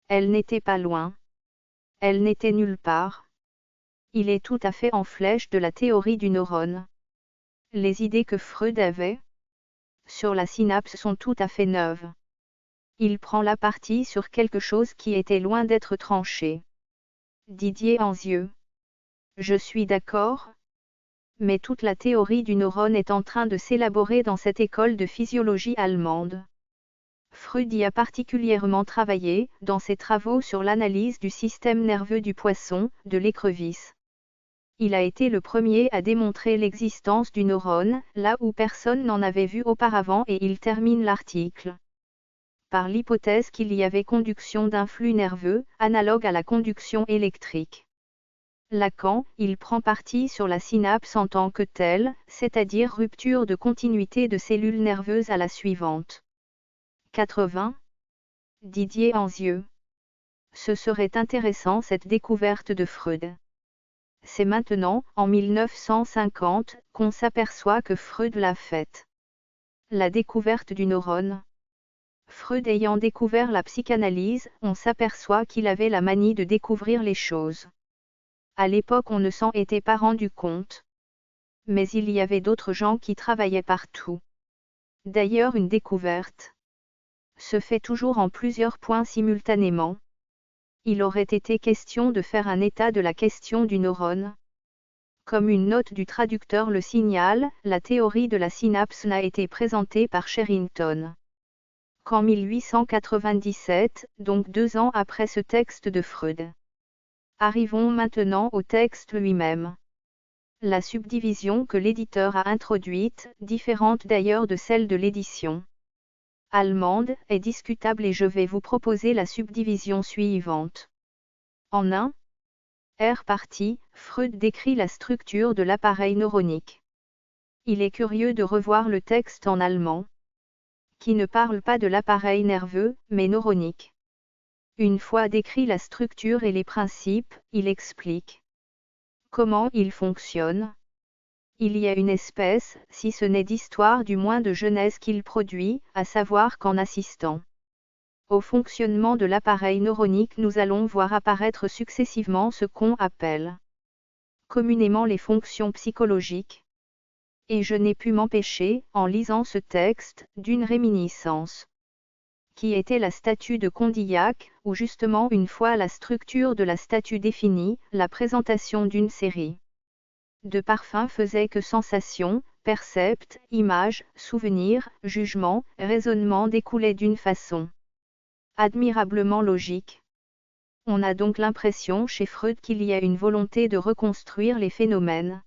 Elle n'était pas loin. Elle n'était nulle part. Il est tout à fait en flèche de la théorie du neurone. Les idées que Freud avait sur la synapse sont tout à fait neuves. Il prend la partie sur quelque chose qui était loin d'être tranché. Didier Anzieux. Je suis d'accord. Mais toute la théorie du neurone est en train de s'élaborer dans cette école de physiologie allemande. Freud y a particulièrement travaillé, dans ses travaux sur l'analyse du système nerveux du poisson, de l'écrevisse. Il a été le premier à démontrer l'existence du neurone, là où personne n'en avait vu auparavant et il termine l'article par l'hypothèse qu'il y avait conduction d'un flux nerveux, analogue à la conduction électrique. Lacan, il prend parti sur la synapse en tant que telle, c'est-à-dire rupture de continuité de cellules nerveuses à la suivante. 80. Didier Anzieux. Ce serait intéressant cette découverte de Freud. C'est maintenant, en 1950, qu'on s'aperçoit que Freud l'a faite. La découverte du neurone. Freud ayant découvert la psychanalyse, on s'aperçoit qu'il avait la manie de découvrir les choses. À l'époque on ne s'en était pas rendu compte. Mais il y avait d'autres gens qui travaillaient partout. D'ailleurs une découverte se fait toujours en plusieurs points simultanément. Il aurait été question de faire un état de la question du neurone. Comme une note du traducteur le signale, la théorie de la synapse n'a été présentée par Sherrington qu'en 1897, donc 2 ans après ce texte de Freud. Arrivons maintenant au texte lui-même. La subdivision que l'éditeur a introduite, différente d'ailleurs de celle de l'édition allemande, est discutable et je vais vous proposer la subdivision suivante. En 1. Partie, Freud décrit la structure de l'appareil neuronique. Il est curieux de revoir le texte en allemand, qui ne parle pas de l'appareil nerveux, mais neuronique. Une fois décrit la structure et les principes, il explique comment il fonctionne. Il y a une espèce, si ce n'est d'histoire du moins de genèse qu'il produit, à savoir qu'en assistant au fonctionnement de l'appareil neuronique nous allons voir apparaître successivement ce qu'on appelle communément les fonctions psychologiques. Et je n'ai pu m'empêcher, en lisant ce texte, d'une réminiscence qui était la statue de Condillac, où justement une fois la structure de la statue définie, la présentation d'une série de parfums faisait que sensations, percepts, images, souvenirs, jugements, raisonnements découlaient d'une façon admirablement logique. On a donc l'impression chez Freud qu'il y a une volonté de reconstruire les phénomènes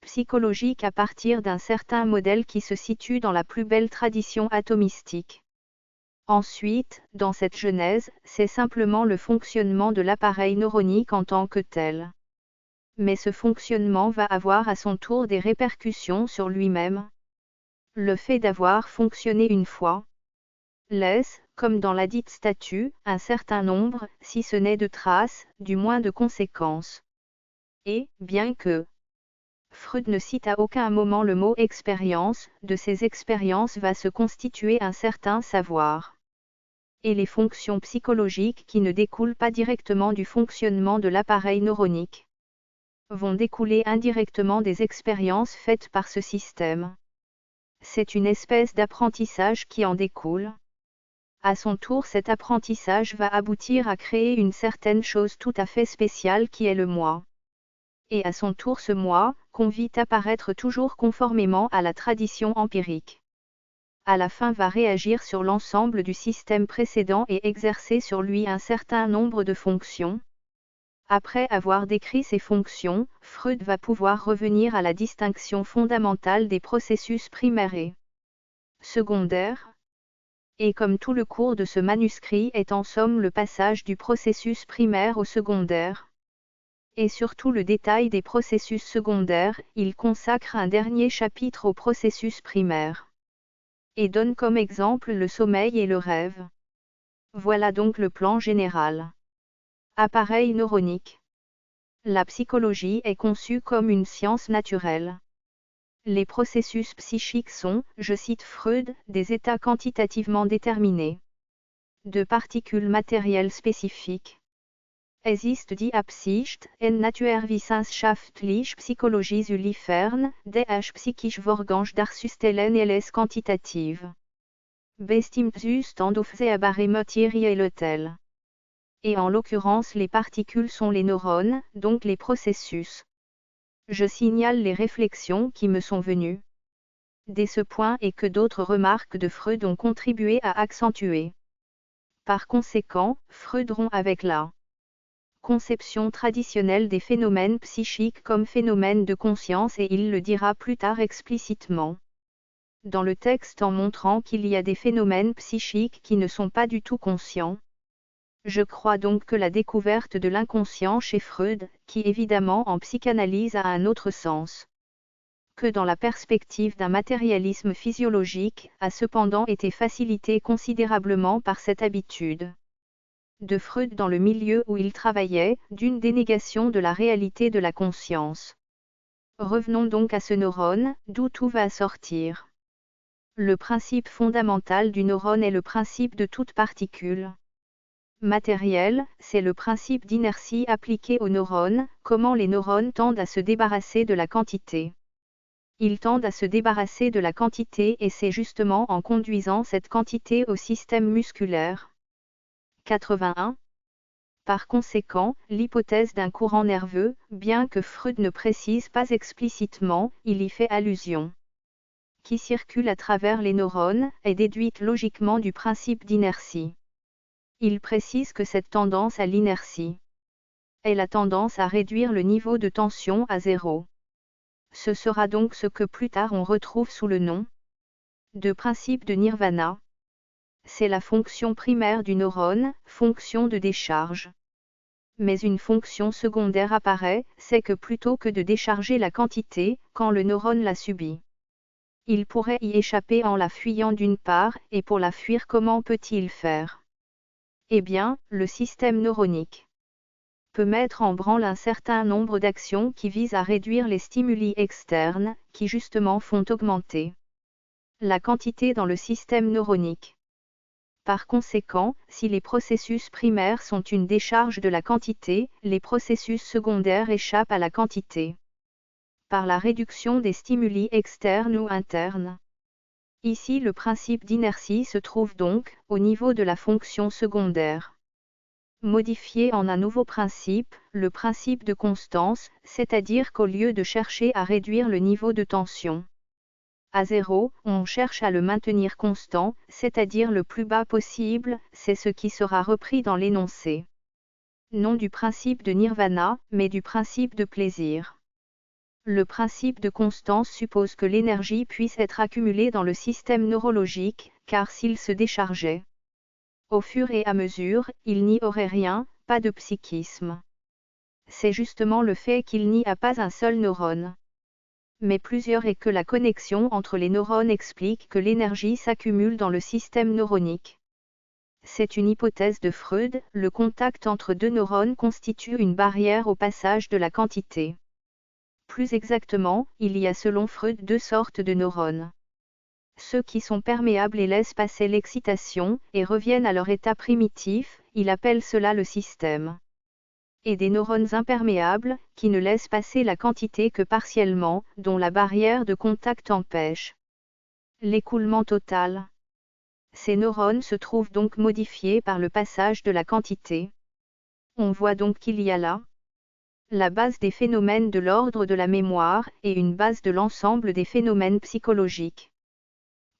psychologiques à partir d'un certain modèle qui se situe dans la plus belle tradition atomistique. Ensuite, dans cette genèse, c'est simplement le fonctionnement de l'appareil neuronique en tant que tel. Mais ce fonctionnement va avoir à son tour des répercussions sur lui-même. Le fait d'avoir fonctionné une fois laisse, comme dans la dite statue, un certain nombre, si ce n'est de traces, du moins de conséquences. Et, bien que Freud ne cite à aucun moment le mot expérience, de ces expériences va se constituer un certain savoir. Et les fonctions psychologiques qui ne découlent pas directement du fonctionnement de l'appareil neuronique vont découler indirectement des expériences faites par ce système. C'est une espèce d'apprentissage qui en découle. À son tour, cet apprentissage va aboutir à créer une certaine chose tout à fait spéciale qui est le moi. Et à son tour, ce moi, qu'on vit apparaître toujours conformément à la tradition empirique, à la fin va réagir sur l'ensemble du système précédent et exercer sur lui un certain nombre de fonctions. Après avoir décrit ces fonctions, Freud va pouvoir revenir à la distinction fondamentale des processus primaires et secondaires. Et comme tout le cours de ce manuscrit est en somme le passage du processus primaire au secondaire, et surtout le détail des processus secondaires, il consacre un dernier chapitre au processus primaire. Et donne comme exemple le sommeil et le rêve. Voilà donc le plan général. Appareil neuronique. La psychologie est conçue comme une science naturelle. Les processus psychiques sont, je cite Freud, des états quantitativement déterminés de particules matérielles spécifiques. Es ist die Absicht, en naturwissenschaftlich psychologie zu liefern, des psychisch Vorgang darzustellen elles quantitative. Bestimmt Zustand auf der materielle. Et en l'occurrence les particules sont les neurones, donc les processus. Je signale les réflexions qui me sont venues dès ce point et que d'autres remarques de Freud ont contribué à accentuer. Par conséquent, Freud rompt avec la conception traditionnelle des phénomènes psychiques comme phénomènes de conscience et il le dira plus tard explicitement dans le texte en montrant qu'il y a des phénomènes psychiques qui ne sont pas du tout conscients. Je crois donc que la découverte de l'inconscient chez Freud, qui évidemment en psychanalyse a un autre sens que dans la perspective d'un matérialisme physiologique, a cependant été facilitée considérablement par cette habitude de Freud dans le milieu où il travaillait, d'une dénégation de la réalité de la conscience. Revenons donc à ce neurone, d'où tout va sortir. Le principe fondamental du neurone est le principe de toute particule matérielle, c'est le principe d'inertie appliqué aux neurones, comment les neurones tendent à se débarrasser de la quantité. Ils tendent à se débarrasser de la quantité et c'est justement en conduisant cette quantité au système musculaire. 81. Par conséquent, l'hypothèse d'un courant nerveux, bien que Freud ne précise pas explicitement, il y fait allusion, qui circule à travers les neurones, est déduite logiquement du principe d'inertie. Il précise que cette tendance à l'inertie est la tendance à réduire le niveau de tension à zéro. Ce sera donc ce que plus tard on retrouve sous le nom de principe de nirvana. C'est la fonction primaire du neurone, fonction de décharge. Mais une fonction secondaire apparaît, c'est que plutôt que de décharger la quantité, quand le neurone la subit, il pourrait y échapper en la fuyant d'une part, et pour la fuir comment peut-il faire? Eh bien, le système neuronique peut mettre en branle un certain nombre d'actions qui visent à réduire les stimuli externes, qui justement font augmenter la quantité dans le système neuronique. Par conséquent, si les processus primaires sont une décharge de la quantité, les processus secondaires échappent à la quantité par la réduction des stimuli externes ou internes. Ici le principe d'inertie se trouve donc, au niveau de la fonction secondaire, modifié en un nouveau principe, le principe de constance, c'est-à-dire qu'au lieu de chercher à réduire le niveau de tension à zéro, on cherche à le maintenir constant, c'est-à-dire le plus bas possible, c'est ce qui sera repris dans l'énoncé. Non du principe de nirvana, mais du principe de plaisir. Le principe de constance suppose que l'énergie puisse être accumulée dans le système neurologique, car s'il se déchargeait au fur et à mesure, il n'y aurait rien, pas de psychisme. C'est justement le fait qu'il n'y a pas un seul neurone, mais plusieurs et que la connexion entre les neurones explique que l'énergie s'accumule dans le système neuronique. C'est une hypothèse de Freud, le contact entre deux neurones constitue une barrière au passage de la quantité. Plus exactement, il y a selon Freud deux sortes de neurones. Ceux qui sont perméables et laissent passer l'excitation, et reviennent à leur état primitif, il appelle cela le système. Et des neurones imperméables, qui ne laissent passer la quantité que partiellement, dont la barrière de contact empêche l'écoulement total. Ces neurones se trouvent donc modifiés par le passage de la quantité. On voit donc qu'il y a là la base des phénomènes de l'ordre de la mémoire, et une base de l'ensemble des phénomènes psychologiques.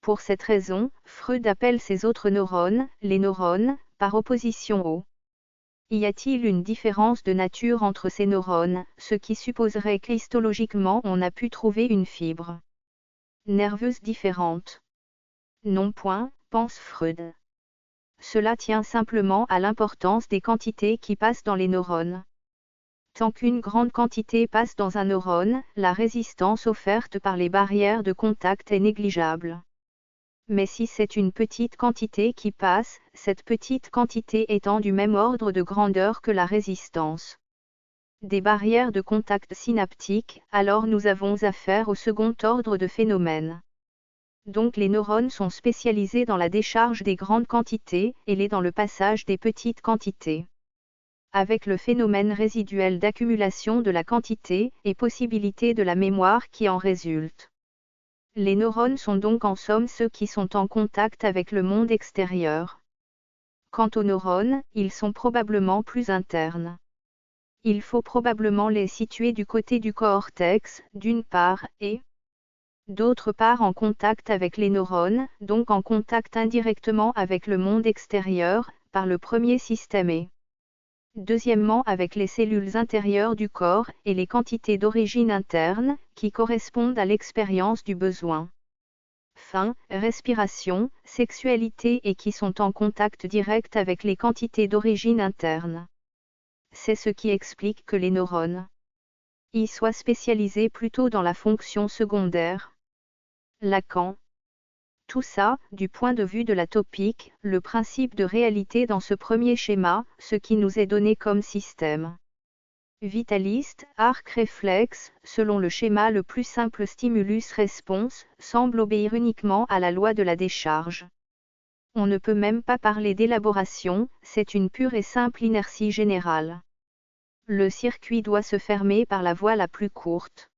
Pour cette raison, Freud appelle ces autres neurones, les neurones, par opposition aux. Y a-t-il une différence de nature entre ces neurones, ce qui supposerait qu'histologiquement on a pu trouver une fibre nerveuse différente? Non point, pense Freud. Cela tient simplement à l'importance des quantités qui passent dans les neurones. Tant qu'une grande quantité passe dans un neurone, la résistance offerte par les barrières de contact est négligeable. Mais si c'est une petite quantité qui passe, cette petite quantité étant du même ordre de grandeur que la résistance des barrières de contact synaptique, alors nous avons affaire au second ordre de phénomène. Donc les neurones sont spécialisés dans la décharge des grandes quantités, et les dans le passage des petites quantités, avec le phénomène résiduel d'accumulation de la quantité, et possibilité de la mémoire qui en résulte. Les neurones sont donc en somme ceux qui sont en contact avec le monde extérieur. Quant aux neurones, ils sont probablement plus internes. Il faut probablement les situer du côté du cortex, d'une part, et d'autre part en contact avec les neurones, donc en contact indirectement avec le monde extérieur, par le premier système et deuxièmement avec les cellules intérieures du corps, et les quantités d'origine interne, qui correspondent à l'expérience du besoin. Faim, respiration, sexualité et qui sont en contact direct avec les quantités d'origine interne. C'est ce qui explique que les neurones y soient spécialisés plutôt dans la fonction secondaire. Lacan. Tout ça, du point de vue de la topique, le principe de réalité dans ce premier schéma, ce qui nous est donné comme système vitaliste, arc réflexe, selon le schéma le plus simple stimulus-réponse, semble obéir uniquement à la loi de la décharge. On ne peut même pas parler d'élaboration, c'est une pure et simple inertie générale. Le circuit doit se fermer par la voie la plus courte.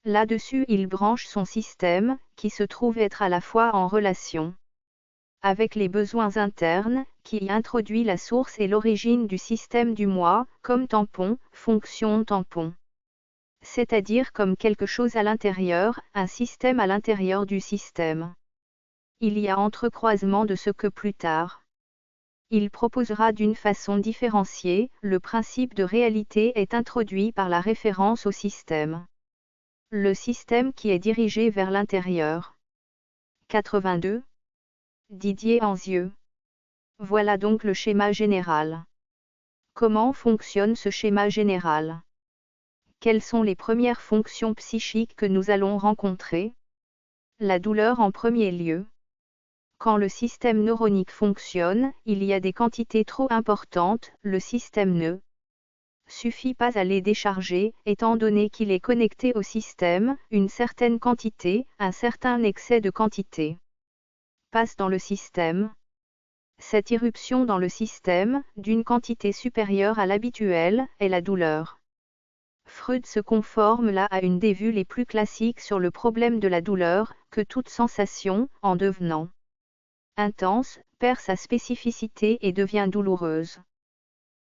Là-dessus il branche son système, qui se trouve être à la fois en relation avec les besoins internes, qui y introduit la source et l'origine du système du moi, comme tampon, fonction tampon. C'est-à-dire comme quelque chose à l'intérieur, un système à l'intérieur du système. Il y a entrecroisement de ce que plus tard il proposera d'une façon différenciée, le principe de réalité est introduit par la référence au système. Le système qui est dirigé vers l'intérieur. 82. Didier Anzieux. Voilà donc le schéma général. Comment fonctionne ce schéma général? Quelles sont les premières fonctions psychiques que nous allons rencontrer? La douleur en premier lieu. Quand le système neuronique fonctionne, il y a des quantités trop importantes, le système ne suffit pas à les décharger, étant donné qu'il est connecté au système, une certaine quantité, un certain excès de quantité passe dans le système. Cette irruption dans le système, d'une quantité supérieure à l'habituel, est la douleur. Freud se conforme là à une des vues les plus classiques sur le problème de la douleur, que toute sensation, en devenant intense, perd sa spécificité et devient douloureuse.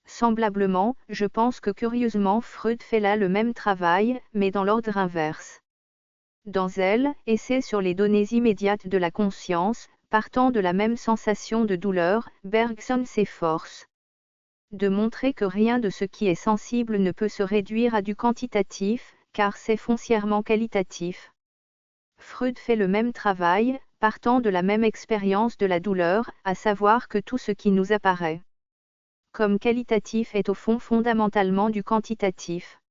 Semblablement, je pense que curieusement Freud fait là le même travail, mais dans l'ordre inverse. Dans Elle, essai sur les données immédiates de la conscience, partant de la même sensation de douleur, Bergson s'efforce de montrer que rien de ce qui est sensible ne peut se réduire à du quantitatif, car c'est foncièrement qualitatif. Freud fait le même travail, partant de la même expérience de la douleur, à savoir que tout ce qui nous apparaît comme qualitatif est au fond fondamentalement du quantitatif.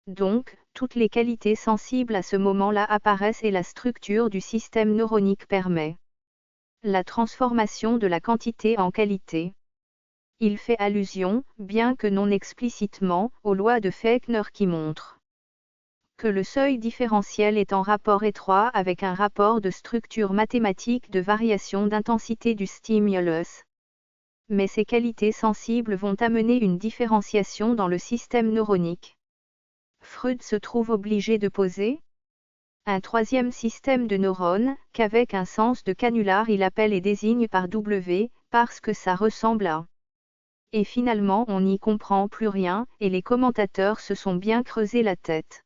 Donc, toutes les qualités sensibles à ce moment-là apparaissent et la structure du système neuronique permet la transformation de la quantité en qualité. Il fait allusion, bien que non explicitement, aux lois de Fechner qui montrent que le seuil différentiel est en rapport étroit avec un rapport de structure mathématique de variation d'intensité du stimulus. Mais ces qualités sensibles vont amener une différenciation dans le système neuronique. Freud se trouve obligé de poser un troisième système de neurones, qu'avec un sens de canular il appelle et désigne par W, parce que ça ressemble à. Et finalement on n'y comprend plus rien, et les commentateurs se sont bien creusé la tête.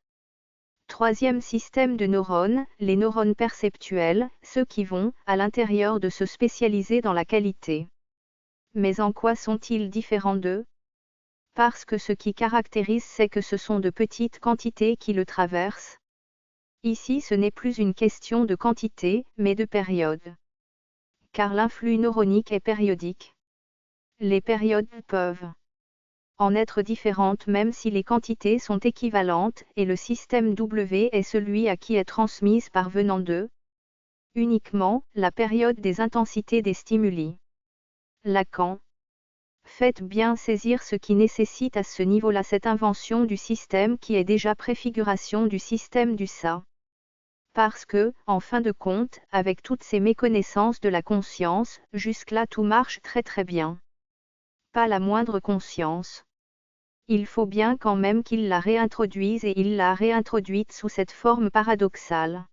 Troisième système de neurones, les neurones perceptuels, ceux qui vont, à l'intérieur de se spécialiser dans la qualité. Mais en quoi sont-ils différents d'eux? Parce que ce qui caractérise c'est que ce sont de petites quantités qui le traversent. Ici ce n'est plus une question de quantité, mais de période. Car l'influx neuronique est périodique. Les périodes peuvent en être différentes même si les quantités sont équivalentes, et le système W est celui à qui est transmise par venant d'eux uniquement la période des intensités des stimuli. Lacan. Faites bien saisir ce qui nécessite à ce niveau-là cette invention du système qui est déjà préfiguration du système du ça. Parce que, en fin de compte, avec toutes ces méconnaissances de la conscience, jusque-là tout marche très très bien. Pas la moindre conscience. Il faut bien quand même qu'il la réintroduise et il l'a réintroduite sous cette forme paradoxale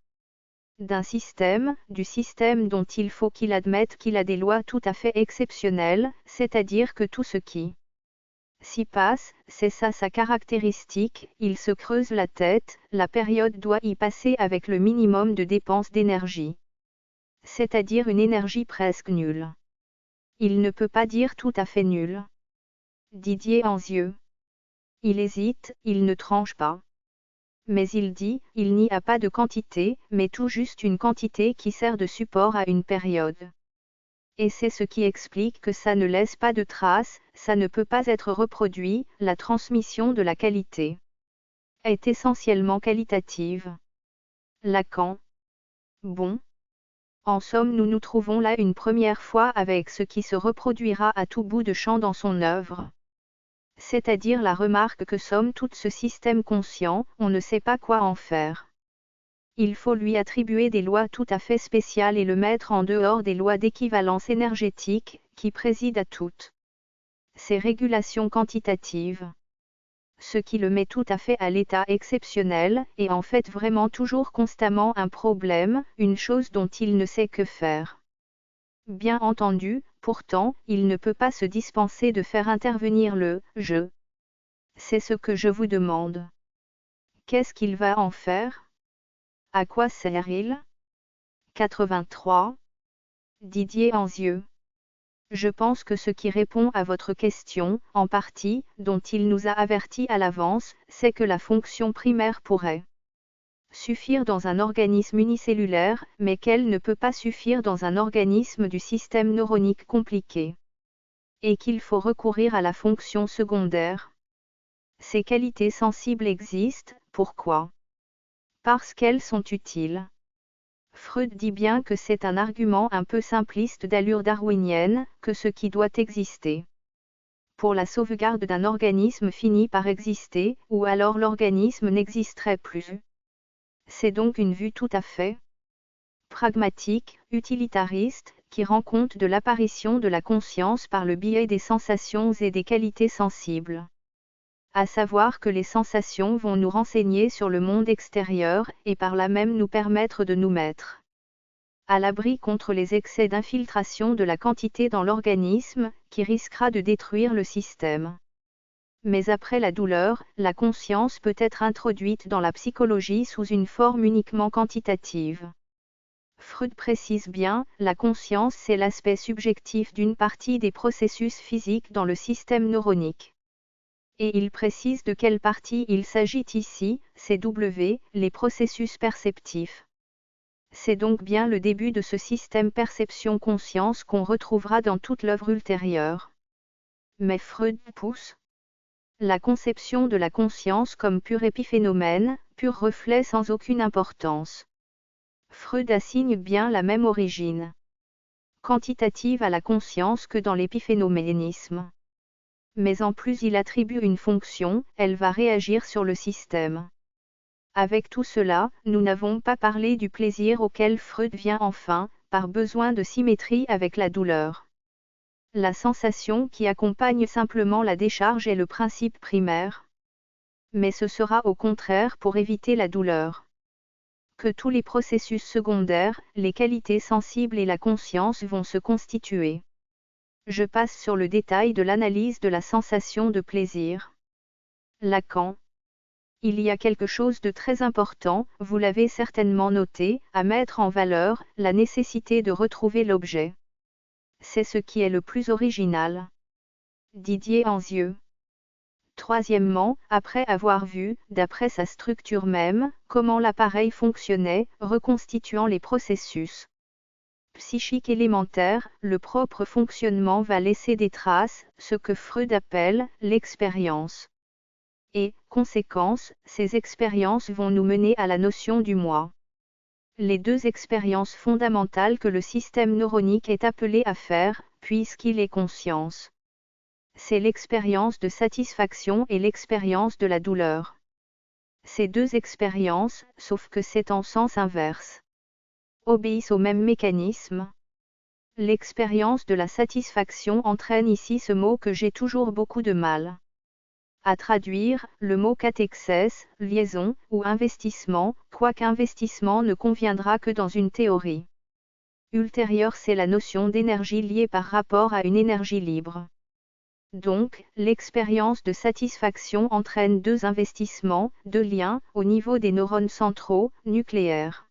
d'un système, du système dont il faut qu'il admette qu'il a des lois tout à fait exceptionnelles, c'est-à-dire que tout ce qui s'y passe, c'est ça sa caractéristique, il se creuse la tête, la période doit y passer avec le minimum de dépenses d'énergie. C'est-à-dire une énergie presque nulle. Il ne peut pas dire tout à fait nulle. Didier Anzieux. Il hésite, il ne tranche pas. Mais il dit, il n'y a pas de quantité, mais tout juste une quantité qui sert de support à une période. Et c'est ce qui explique que ça ne laisse pas de traces, ça ne peut pas être reproduit, la transmission de la qualité est essentiellement qualitative. Lacan. Bon. En somme nous nous trouvons là une première fois avec ce qui se reproduira à tout bout de champ dans son œuvre. C'est-à-dire la remarque que somme toute ce système conscient, on ne sait pas quoi en faire. Il faut lui attribuer des lois tout à fait spéciales et le mettre en dehors des lois d'équivalence énergétique, qui président à toutes ces régulations quantitatives. Ce qui le met tout à fait à l'état exceptionnel, et en fait vraiment toujours constamment un problème, une chose dont il ne sait que faire. Bien entendu, pourtant, il ne peut pas se dispenser de faire intervenir le « je ». C'est ce que je vous demande. Qu'est-ce qu'il va en faire? À quoi sert-il? 83. Didier Anzieux. Je pense que ce qui répond à votre question, en partie, dont il nous a avertis à l'avance, c'est que la fonction primaire pourrait suffire dans un organisme unicellulaire, mais qu'elle ne peut pas suffire dans un organisme du système neuronique compliqué. et qu'il faut recourir à la fonction secondaire. Ces qualités sensibles existent, pourquoi? Parce qu'elles sont utiles. Freud dit bien que c'est un argument un peu simpliste d'allure darwinienne, que ce qui doit exister pour la sauvegarde d'un organisme finit par exister, ou alors l'organisme n'existerait plus. C'est donc une vue tout à fait pragmatique, utilitariste, qui rend compte de l'apparition de la conscience par le biais des sensations et des qualités sensibles. À savoir que les sensations vont nous renseigner sur le monde extérieur, et par là même nous permettre de nous mettre à l'abri contre les excès d'infiltration de la quantité dans l'organisme, qui risquera de détruire le système. Mais après la douleur, la conscience peut être introduite dans la psychologie sous une forme uniquement quantitative. Freud précise bien, la conscience c'est l'aspect subjectif d'une partie des processus physiques dans le système neuronique. Et il précise de quelle partie il s'agit ici, c'est les processus perceptifs. C'est donc bien le début de ce système perception-conscience qu'on retrouvera dans toute l'œuvre ultérieure. Mais Freud pousse la conception de la conscience comme pur épiphénomène, pur reflet sans aucune importance. Freud assigne bien la même origine quantitative à la conscience que dans l'épiphénoménisme. Mais en plus il attribue une fonction, elle va réagir sur le système. Avec tout cela, nous n'avons pas parlé du plaisir auquel Freud vient enfin, par besoin de symétrie avec la douleur. La sensation qui accompagne simplement la décharge est le principe primaire. Mais ce sera au contraire pour éviter la douleur que tous les processus secondaires, les qualités sensibles et la conscience vont se constituer. Je passe sur le détail de l'analyse de la sensation de plaisir. Lacan. Il y a quelque chose de très important, vous l'avez certainement noté, à mettre en valeur, la nécessité de retrouver l'objet. C'est ce qui est le plus original. Didier Anzieux. Troisièmement, après avoir vu, d'après sa structure même, comment l'appareil fonctionnait, reconstituant les processus psychiques élémentaires, le propre fonctionnement va laisser des traces, ce que Freud appelle l'expérience. Et, conséquence, ces expériences vont nous mener à la notion du moi. Les deux expériences fondamentales que le système neuronique est appelé à faire, puisqu'il est conscience. C'est l'expérience de satisfaction et l'expérience de la douleur. Ces deux expériences, sauf que c'est en sens inverse, obéissent au même mécanisme. L'expérience de la satisfaction entraîne ici ce mot que j'ai toujours beaucoup de mal à traduire, le mot catexès, liaison, ou investissement, quoique investissement ne conviendra que dans une théorie ultérieure, c'est la notion d'énergie liée par rapport à une énergie libre. Donc, l'expérience de satisfaction entraîne deux investissements, deux liens, au niveau des neurones centraux, nucléaires.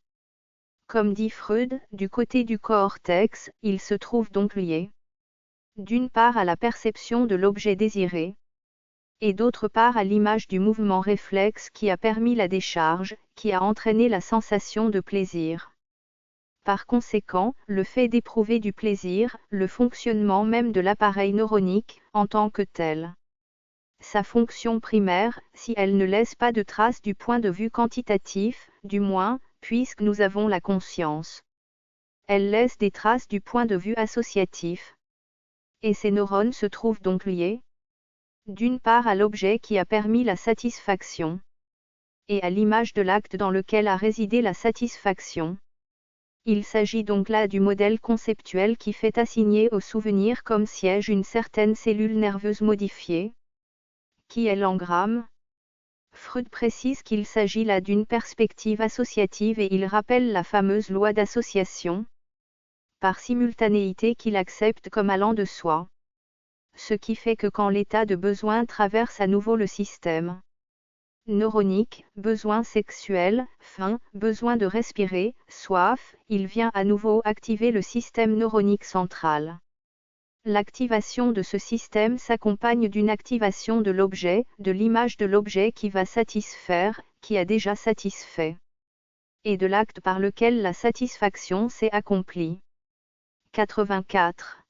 Comme dit Freud, du côté du cortex, ils se trouvent donc liés. D'une part à la perception de l'objet désiré, et d'autre part à l'image du mouvement réflexe qui a permis la décharge, qui a entraîné la sensation de plaisir. Par conséquent, le fait d'éprouver du plaisir, le fonctionnement même de l'appareil neuronique, en tant que tel. Sa fonction primaire, si elle ne laisse pas de traces du point de vue quantitatif, du moins, puisque nous avons la conscience. Elle laisse des traces du point de vue associatif. Et ces neurones se trouvent donc liés, d'une part à l'objet qui a permis la satisfaction, et à l'image de l'acte dans lequel a résidé la satisfaction. Il s'agit donc là du modèle conceptuel qui fait assigner au souvenir comme siège une certaine cellule nerveuse modifiée, qui est l'engramme. Freud précise qu'il s'agit là d'une perspective associative et il rappelle la fameuse loi d'association, par simultanéité qu'il accepte comme allant de soi. Ce qui fait que quand l'état de besoin traverse à nouveau le système neuronique, besoin sexuel, faim, besoin de respirer, soif, il vient à nouveau activer le système neuronique central. L'activation de ce système s'accompagne d'une activation de l'objet, de l'image de l'objet qui va satisfaire, qui a déjà satisfait, et de l'acte par lequel la satisfaction s'est accomplie. 84.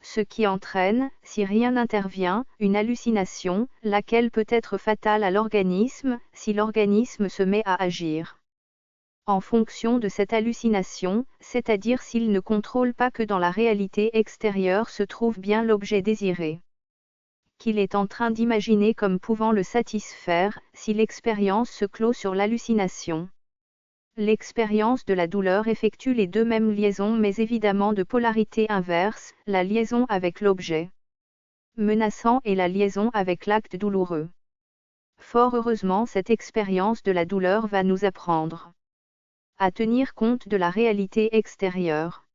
ce qui entraîne, si rien n'intervient, une hallucination, laquelle peut être fatale à l'organisme, si l'organisme se met à agir en fonction de cette hallucination, c'est-à-dire s'il ne contrôle pas que dans la réalité extérieure se trouve bien l'objet désiré, qu'il est en train d'imaginer comme pouvant le satisfaire, si l'expérience se clôt sur l'hallucination. L'expérience de la douleur effectue les deux mêmes liaisons mais évidemment de polarité inverse, la liaison avec l'objet menaçant et la liaison avec l'acte douloureux. Fort heureusement cette expérience de la douleur va nous apprendre à tenir compte de la réalité extérieure.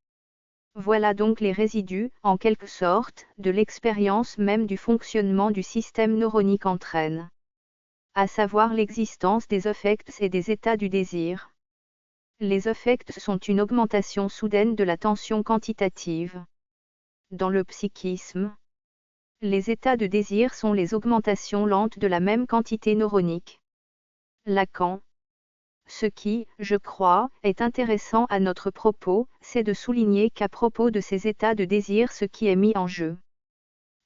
Voilà donc les résidus, en quelque sorte, de l'expérience même du fonctionnement du système neuronique entraîne, à savoir l'existence des affects et des états du désir. Les affects sont une augmentation soudaine de la tension quantitative. Dans le psychisme, les états de désir sont les augmentations lentes de la même quantité neuronique. Lacan. Ce qui, je crois, est intéressant à notre propos, c'est de souligner qu'à propos de ces états de désir ce qui est mis en jeu,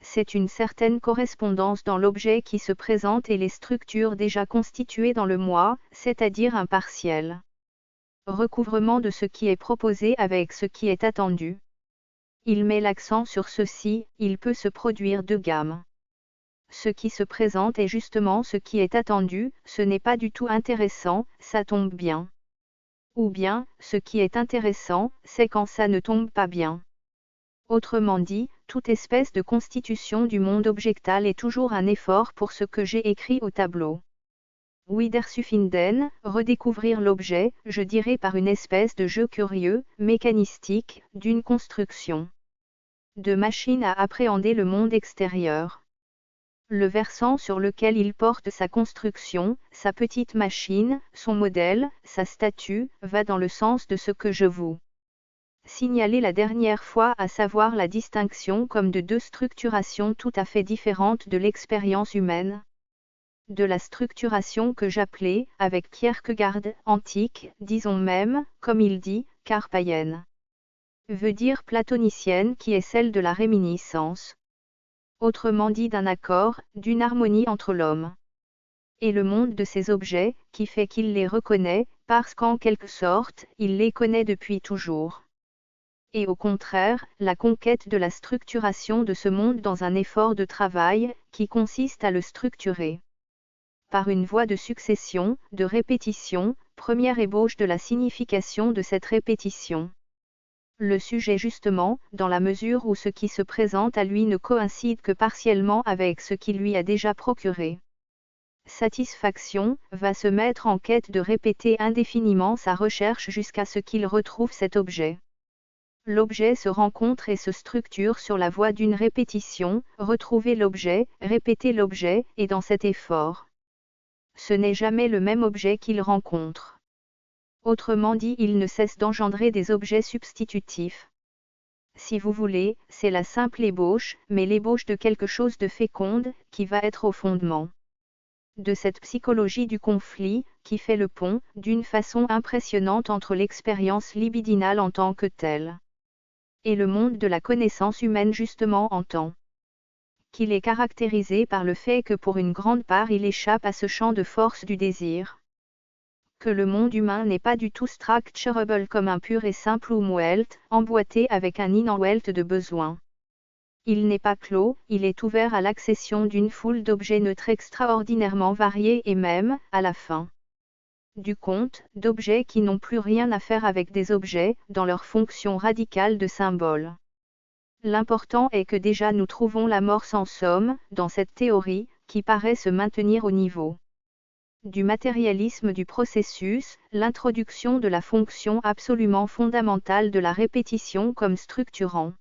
c'est une certaine correspondance dans l'objet qui se présente et les structures déjà constituées dans le moi, c'est-à-dire un partiel recouvrement de ce qui est proposé avec ce qui est attendu. Il met l'accent sur ceci, il peut se produire deux gammes. Ce qui se présente est justement ce qui est attendu, ce n'est pas du tout intéressant, ça tombe bien. Ou bien, ce qui est intéressant, c'est quand ça ne tombe pas bien. Autrement dit, toute espèce de constitution du monde objectal est toujours un effort pour ce que j'ai écrit au tableau. Wiederzufinden, redécouvrir l'objet, je dirais par une espèce de jeu curieux, mécanistique, d'une construction de machine à appréhender le monde extérieur. Le versant sur lequel il porte sa construction, sa petite machine, son modèle, sa statue, va dans le sens de ce que je vous signalais la dernière fois, à savoir la distinction comme de deux structurations tout à fait différentes de l'expérience humaine. De la structuration que j'appelais, avec Kierkegaard, antique, disons même, comme il dit, car païenne. Veut dire platonicienne qui est celle de la réminiscence. Autrement dit d'un accord, d'une harmonie entre l'homme et le monde de ces objets, qui fait qu'il les reconnaît, parce qu'en quelque sorte, il les connaît depuis toujours. Et au contraire, la conquête de la structuration de ce monde dans un effort de travail, qui consiste à le structurer par une voie de succession, de répétition, première ébauche de la signification de cette répétition. Le sujet justement, dans la mesure où ce qui se présente à lui ne coïncide que partiellement avec ce qui lui a déjà procuré satisfaction, va se mettre en quête de répéter indéfiniment sa recherche jusqu'à ce qu'il retrouve cet objet. L'objet se rencontre et se structure sur la voie d'une répétition, retrouver l'objet, répéter l'objet, et dans cet effort, ce n'est jamais le même objet qu'il rencontre. Autrement dit, il ne cesse d'engendrer des objets substitutifs. Si vous voulez, c'est la simple ébauche, mais l'ébauche de quelque chose de féconde, qui va être au fondement de cette psychologie du conflit, qui fait le pont, d'une façon impressionnante entre l'expérience libidinale en tant que telle et le monde de la connaissance humaine justement en tant qu'il est caractérisé par le fait que pour une grande part il échappe à ce champ de force du désir. Que le monde humain n'est pas du tout structurable comme un pur et simple Umwelt, emboîté avec un Innenwelt de besoin. Il n'est pas clos, il est ouvert à l'accession d'une foule d'objets neutres extraordinairement variés et même, à la fin du compte, d'objets qui n'ont plus rien à faire avec des objets, dans leur fonction radicale de symbole. L'important est que déjà nous trouvons l'amorce en somme, dans cette théorie, qui paraît se maintenir au niveau du matérialisme du processus, l'introduction de la fonction absolument fondamentale de la répétition comme structurant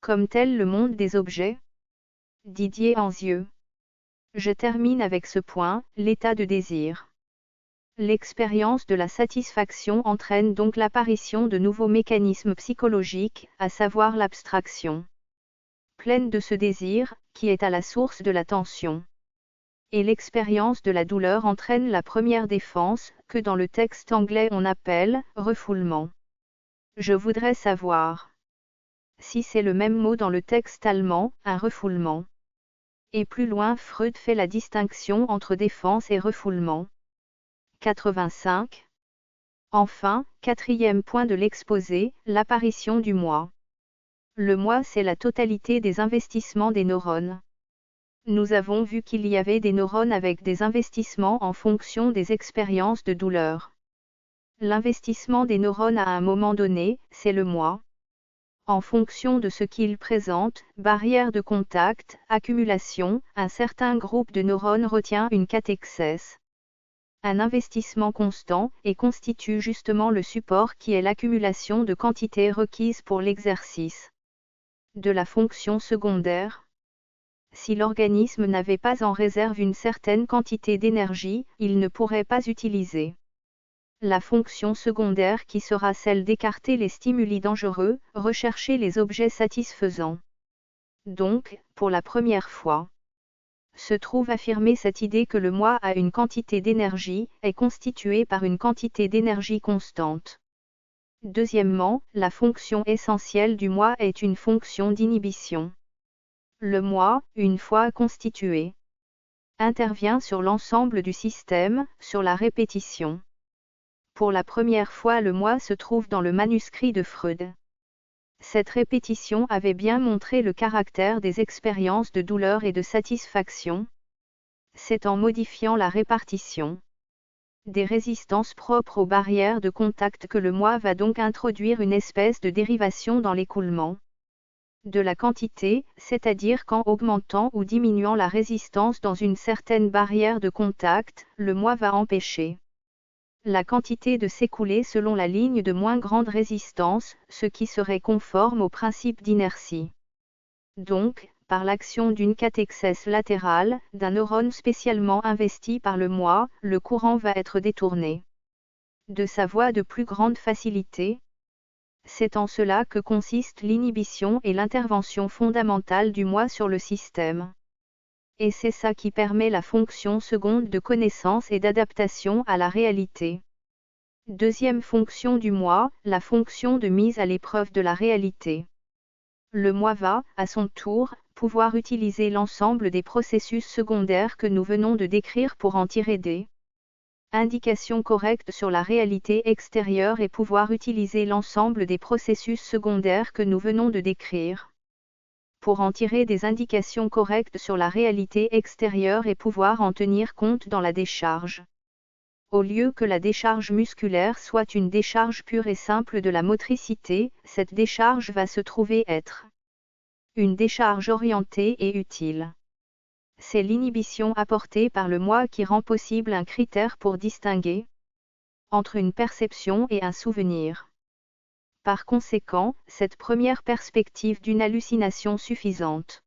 comme tel le monde des objets. Didier Anzieux. Je termine avec ce point, l'état de désir. L'expérience de la satisfaction entraîne donc l'apparition de nouveaux mécanismes psychologiques, à savoir l'abstraction pleine de ce désir, qui est à la source de la tension. Et l'expérience de la douleur entraîne la première défense, que dans le texte anglais on appelle « refoulement ». Je voudrais savoir Si c'est le même mot dans le texte allemand, un refoulement. Et plus loin, Freud fait la distinction entre défense et refoulement. 85. Enfin, quatrième point de l'exposé, l'apparition du moi. Le moi, c'est la totalité des investissements des neurones. Nous avons vu qu'il y avait des neurones avec des investissements en fonction des expériences de douleur. L'investissement des neurones à un moment donné, c'est le moi. En fonction de ce qu'il présente, barrière de contact, accumulation, un certain groupe de neurones retient une catéchèse. Un investissement constant, et constitue justement le support qui est l'accumulation de quantités requises pour l'exercice de la fonction secondaire. Si l'organisme n'avait pas en réserve une certaine quantité d'énergie, il ne pourrait pas utiliser la fonction secondaire qui sera celle d'écarter les stimuli dangereux, rechercher les objets satisfaisants. Donc, pour la première fois, se trouve affirmée cette idée que le moi a une quantité d'énergie, est constituée par une quantité d'énergie constante. Deuxièmement, la fonction essentielle du moi est une fonction d'inhibition. Le moi, une fois constitué, intervient sur l'ensemble du système, sur la répétition. Pour la première fois, le moi se trouve dans le manuscrit de Freud. Cette répétition avait bien montré le caractère des expériences de douleur et de satisfaction. C'est en modifiant la répartition des résistances propres aux barrières de contact que le moi va donc introduire une espèce de dérivation dans l'écoulement de la quantité, c'est-à-dire qu'en augmentant ou diminuant la résistance dans une certaine barrière de contact, le moi va empêcher la quantité de s'écouler selon la ligne de moins grande résistance, ce qui serait conforme au principe d'inertie. Donc, par l'action d'une catéchèse latérale, d'un neurone spécialement investi par le moi, le courant va être détourné de sa voie de plus grande facilité. C'est en cela que consiste l'inhibition et l'intervention fondamentale du moi sur le système. Et c'est ça qui permet la fonction seconde de connaissance et d'adaptation à la réalité. Deuxième fonction du moi, la fonction de mise à l'épreuve de la réalité. Le moi va, à son tour, pouvoir utiliser l'ensemble des processus secondaires que nous venons de décrire pour en tirer des indications correctes sur la réalité extérieure et pouvoir utiliser l'ensemble des processus secondaires que nous venons de décrire pour en tirer des indications correctes sur la réalité extérieure et pouvoir en tenir compte dans la décharge. Au lieu que la décharge musculaire soit une décharge pure et simple de la motricité, cette décharge va se trouver être une décharge orientée et utile. C'est l'inhibition apportée par le moi qui rend possible un critère pour distinguer entre une perception et un souvenir. Par conséquent, cette première perspective d'une hallucination suffisante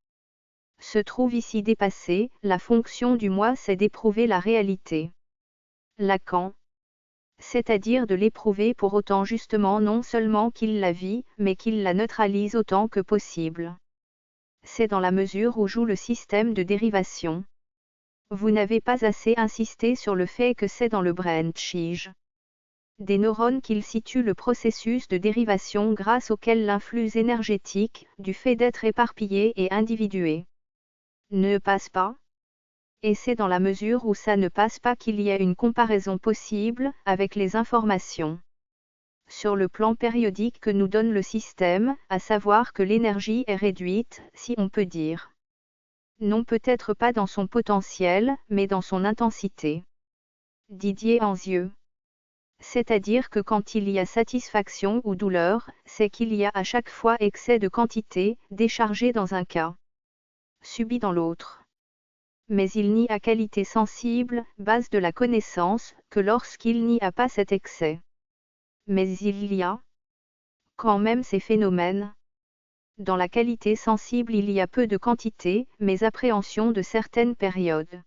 se trouve ici dépassée, la fonction du moi c'est d'éprouver la réalité. Lacan. C'est-à-dire de l'éprouver pour autant justement non seulement qu'il la vit, mais qu'il la neutralise autant que possible. C'est dans la mesure où joue le système de dérivation. Vous n'avez pas assez insisté sur le fait que c'est dans le branchage des neurones qu'il situe le processus de dérivation grâce auquel l'influx énergétique, du fait d'être éparpillé et individué, ne passe pas. Et c'est dans la mesure où ça ne passe pas qu'il y a une comparaison possible avec les informations sur le plan périodique que nous donne le système, à savoir que l'énergie est réduite, si on peut dire. Non, peut-être pas dans son potentiel, mais dans son intensité. Didier Anzieux. C'est-à-dire que quand il y a satisfaction ou douleur, c'est qu'il y a à chaque fois excès de quantité, déchargée dans un cas, subi dans l'autre. Mais il n'y a qualité sensible, base de la connaissance, que lorsqu'il n'y a pas cet excès. Mais il y a quand même ces phénomènes. Dans la qualité sensible il y a peu de quantité, mais appréhension de certaines périodes.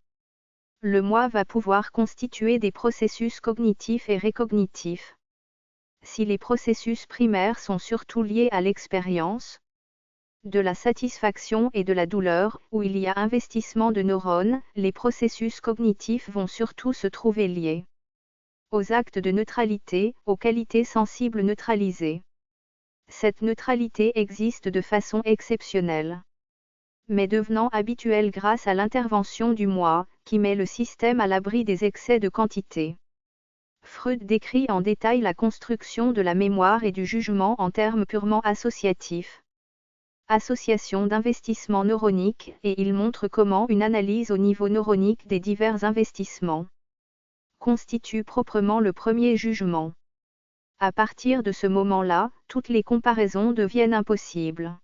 Le moi va pouvoir constituer des processus cognitifs et récognitifs. Si les processus primaires sont surtout liés à l'expérience de la satisfaction et de la douleur, où il y a investissement de neurones, les processus cognitifs vont surtout se trouver liés aux actes de neutralité, aux qualités sensibles neutralisées. Cette neutralité existe de façon exceptionnelle, mais devenant habituelle grâce à l'intervention du moi, qui met le système à l'abri des excès de quantité. Freud décrit en détail la construction de la mémoire et du jugement en termes purement associatifs. Association d'investissements neuroniques, et il montre comment une analyse au niveau neuronique des divers investissements constitue proprement le premier jugement. À partir de ce moment-là, toutes les comparaisons deviennent impossibles.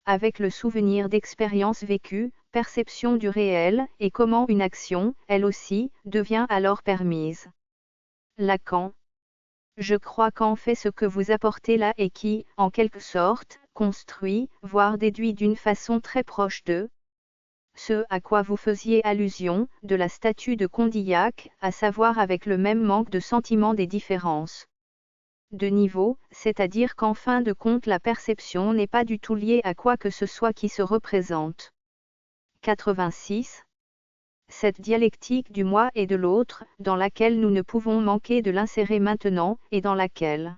Avec le souvenir d'expériences vécues, perception du réel, et comment une action, elle aussi, devient alors permise. Lacan. Je crois qu'en fait ce que vous apportez là et qui, en quelque sorte, construit, voire déduit d'une façon très proche de ce à quoi vous faisiez allusion, de la statue de Condillac, à savoir avec le même manque de sentiment des différences de niveau, c'est-à-dire qu'en fin de compte la perception n'est pas du tout liée à quoi que ce soit qui se représente. 86. Cette dialectique du moi et de l'autre, dans laquelle nous ne pouvons manquer de l'insérer maintenant, et dans laquelle,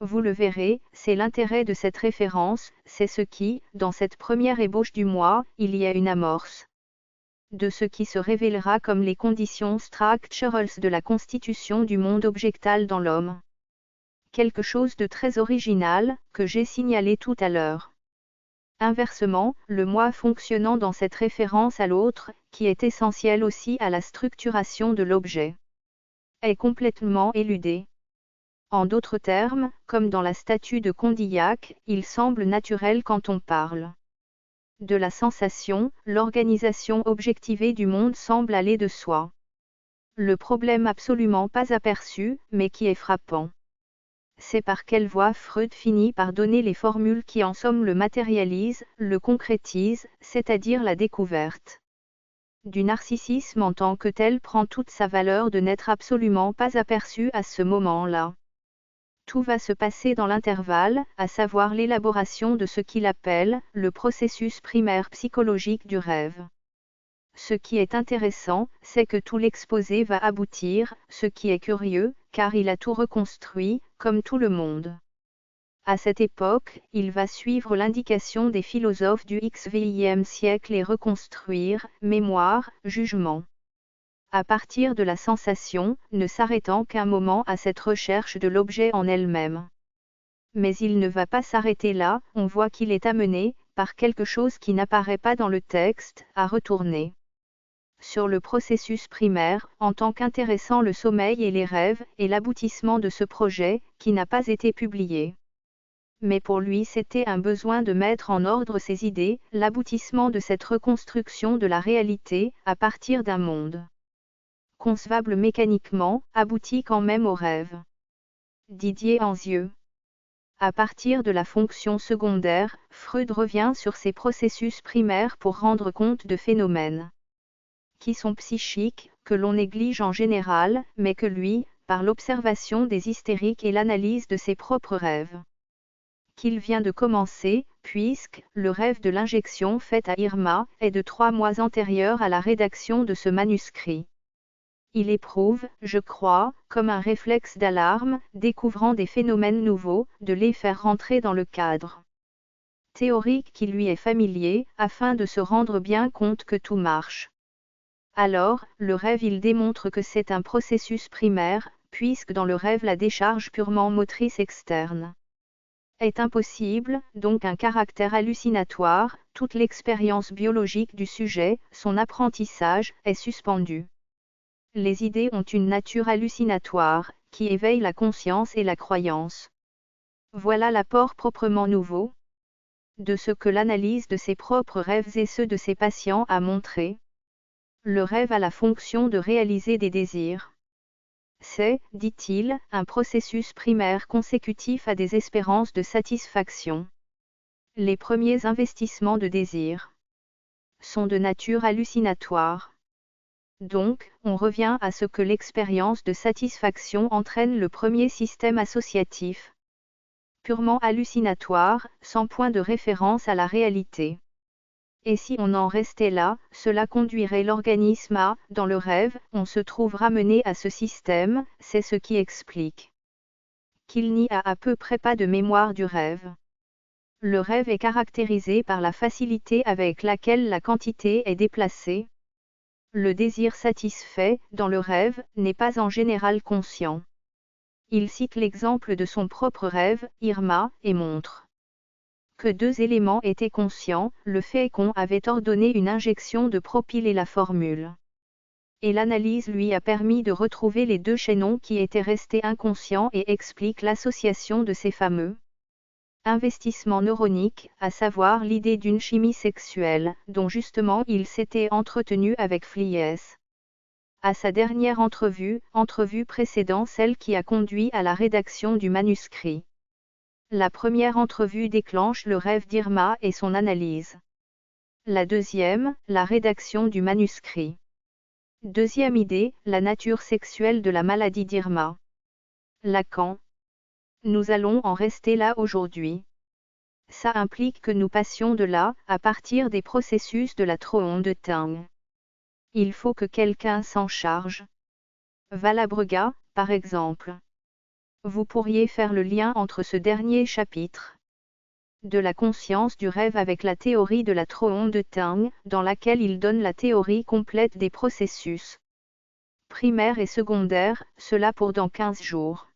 vous le verrez, c'est l'intérêt de cette référence, c'est ce qui, dans cette première ébauche du moi, il y a une amorce de ce qui se révélera comme les conditions structurales de la constitution du monde objectal dans l'homme. Quelque chose de très original, que j'ai signalé tout à l'heure. Inversement, le moi fonctionnant dans cette référence à l'autre, qui est essentiel aussi à la structuration de l'objet, est complètement éludé. En d'autres termes, comme dans la statue de Condillac, il semble naturel quand on parle de la sensation, l'organisation objectivée du monde semble aller de soi. Le problème absolument pas aperçu, mais qui est frappant, c'est par quelle voie Freud finit par donner les formules qui en somme le matérialisent, le concrétisent, c'est-à-dire la découverte du narcissisme en tant que tel prend toute sa valeur de n'être absolument pas aperçu à ce moment-là. Tout va se passer dans l'intervalle, à savoir l'élaboration de ce qu'il appelle le processus primaire psychologique du rêve. Ce qui est intéressant, c'est que tout l'exposé va aboutir, ce qui est curieux, car il a tout reconstruit, comme tout le monde. À cette époque, il va suivre l'indication des philosophes du XXe siècle et reconstruire, mémoire, jugement. À partir de la sensation, ne s'arrêtant qu'un moment à cette recherche de l'objet en elle-même. Mais il ne va pas s'arrêter là, on voit qu'il est amené, par quelque chose qui n'apparaît pas dans le texte, à retourner sur le processus primaire, en tant qu'intéressant le sommeil et les rêves, et l'aboutissement de ce projet, qui n'a pas été publié. Mais pour lui c'était un besoin de mettre en ordre ses idées, l'aboutissement de cette reconstruction de la réalité, à partir d'un monde concevable mécaniquement, aboutit quand même au rêve. Didier Anzieux. À partir de la fonction secondaire, Freud revient sur ces processus primaires pour rendre compte de phénomènes qui sont psychiques, que l'on néglige en général, mais que lui, par l'observation des hystériques et l'analyse de ses propres rêves, qu'il vient de commencer, puisque le rêve de l'injection faite à Irma est de 3 mois antérieur à la rédaction de ce manuscrit. Il éprouve, je crois, comme un réflexe d'alarme, découvrant des phénomènes nouveaux, de les faire rentrer dans le cadre théorique qui lui est familier, afin de se rendre bien compte que tout marche. Alors, le rêve il démontre que c'est un processus primaire, puisque dans le rêve la décharge purement motrice externe est impossible, donc un caractère hallucinatoire, toute l'expérience biologique du sujet, son apprentissage, est suspendu. Les idées ont une nature hallucinatoire, qui éveille la conscience et la croyance. Voilà l'apport proprement nouveau de ce que l'analyse de ses propres rêves et ceux de ses patients a montré. Le rêve a la fonction de réaliser des désirs. C'est, dit-il, un processus primaire consécutif à des espérances de satisfaction. Les premiers investissements de désir sont de nature hallucinatoire. Donc, on revient à ce que l'expérience de satisfaction entraîne le premier système associatif, purement hallucinatoire, sans point de référence à la réalité. Et si on en restait là, cela conduirait l'organisme à, dans le rêve, on se trouve ramené à ce système, c'est ce qui explique qu'il n'y a à peu près pas de mémoire du rêve. Le rêve est caractérisé par la facilité avec laquelle la quantité est déplacée. Le désir satisfait, dans le rêve, n'est pas en général conscient. Il cite l'exemple de son propre rêve, Irma, et montre que deux éléments étaient conscients, le fait qu'on avait ordonné une injection de propyle et la formule. Et l'analyse lui a permis de retrouver les deux chaînons qui étaient restés inconscients et explique l'association de ces fameux investissements neuroniques, à savoir l'idée d'une chimie sexuelle, dont justement il s'était entretenu avec Flies. À sa dernière entrevue précédant celle qui a conduit à la rédaction du manuscrit. La première entrevue déclenche le rêve d'Irma et son analyse. La deuxième, la rédaction du manuscrit. Deuxième idée, la nature sexuelle de la maladie d'Irma. Lacan. Nous allons en rester là aujourd'hui. Ça implique que nous passions de là, à partir des processus de la Troon de Taing. Il faut que quelqu'un s'en charge. Valabrega, par exemple. Vous pourriez faire le lien entre ce dernier chapitre de la conscience du rêve avec la théorie de la Troon de Taing, dans laquelle il donne la théorie complète des processus primaires et secondaires, cela pour dans 15 jours.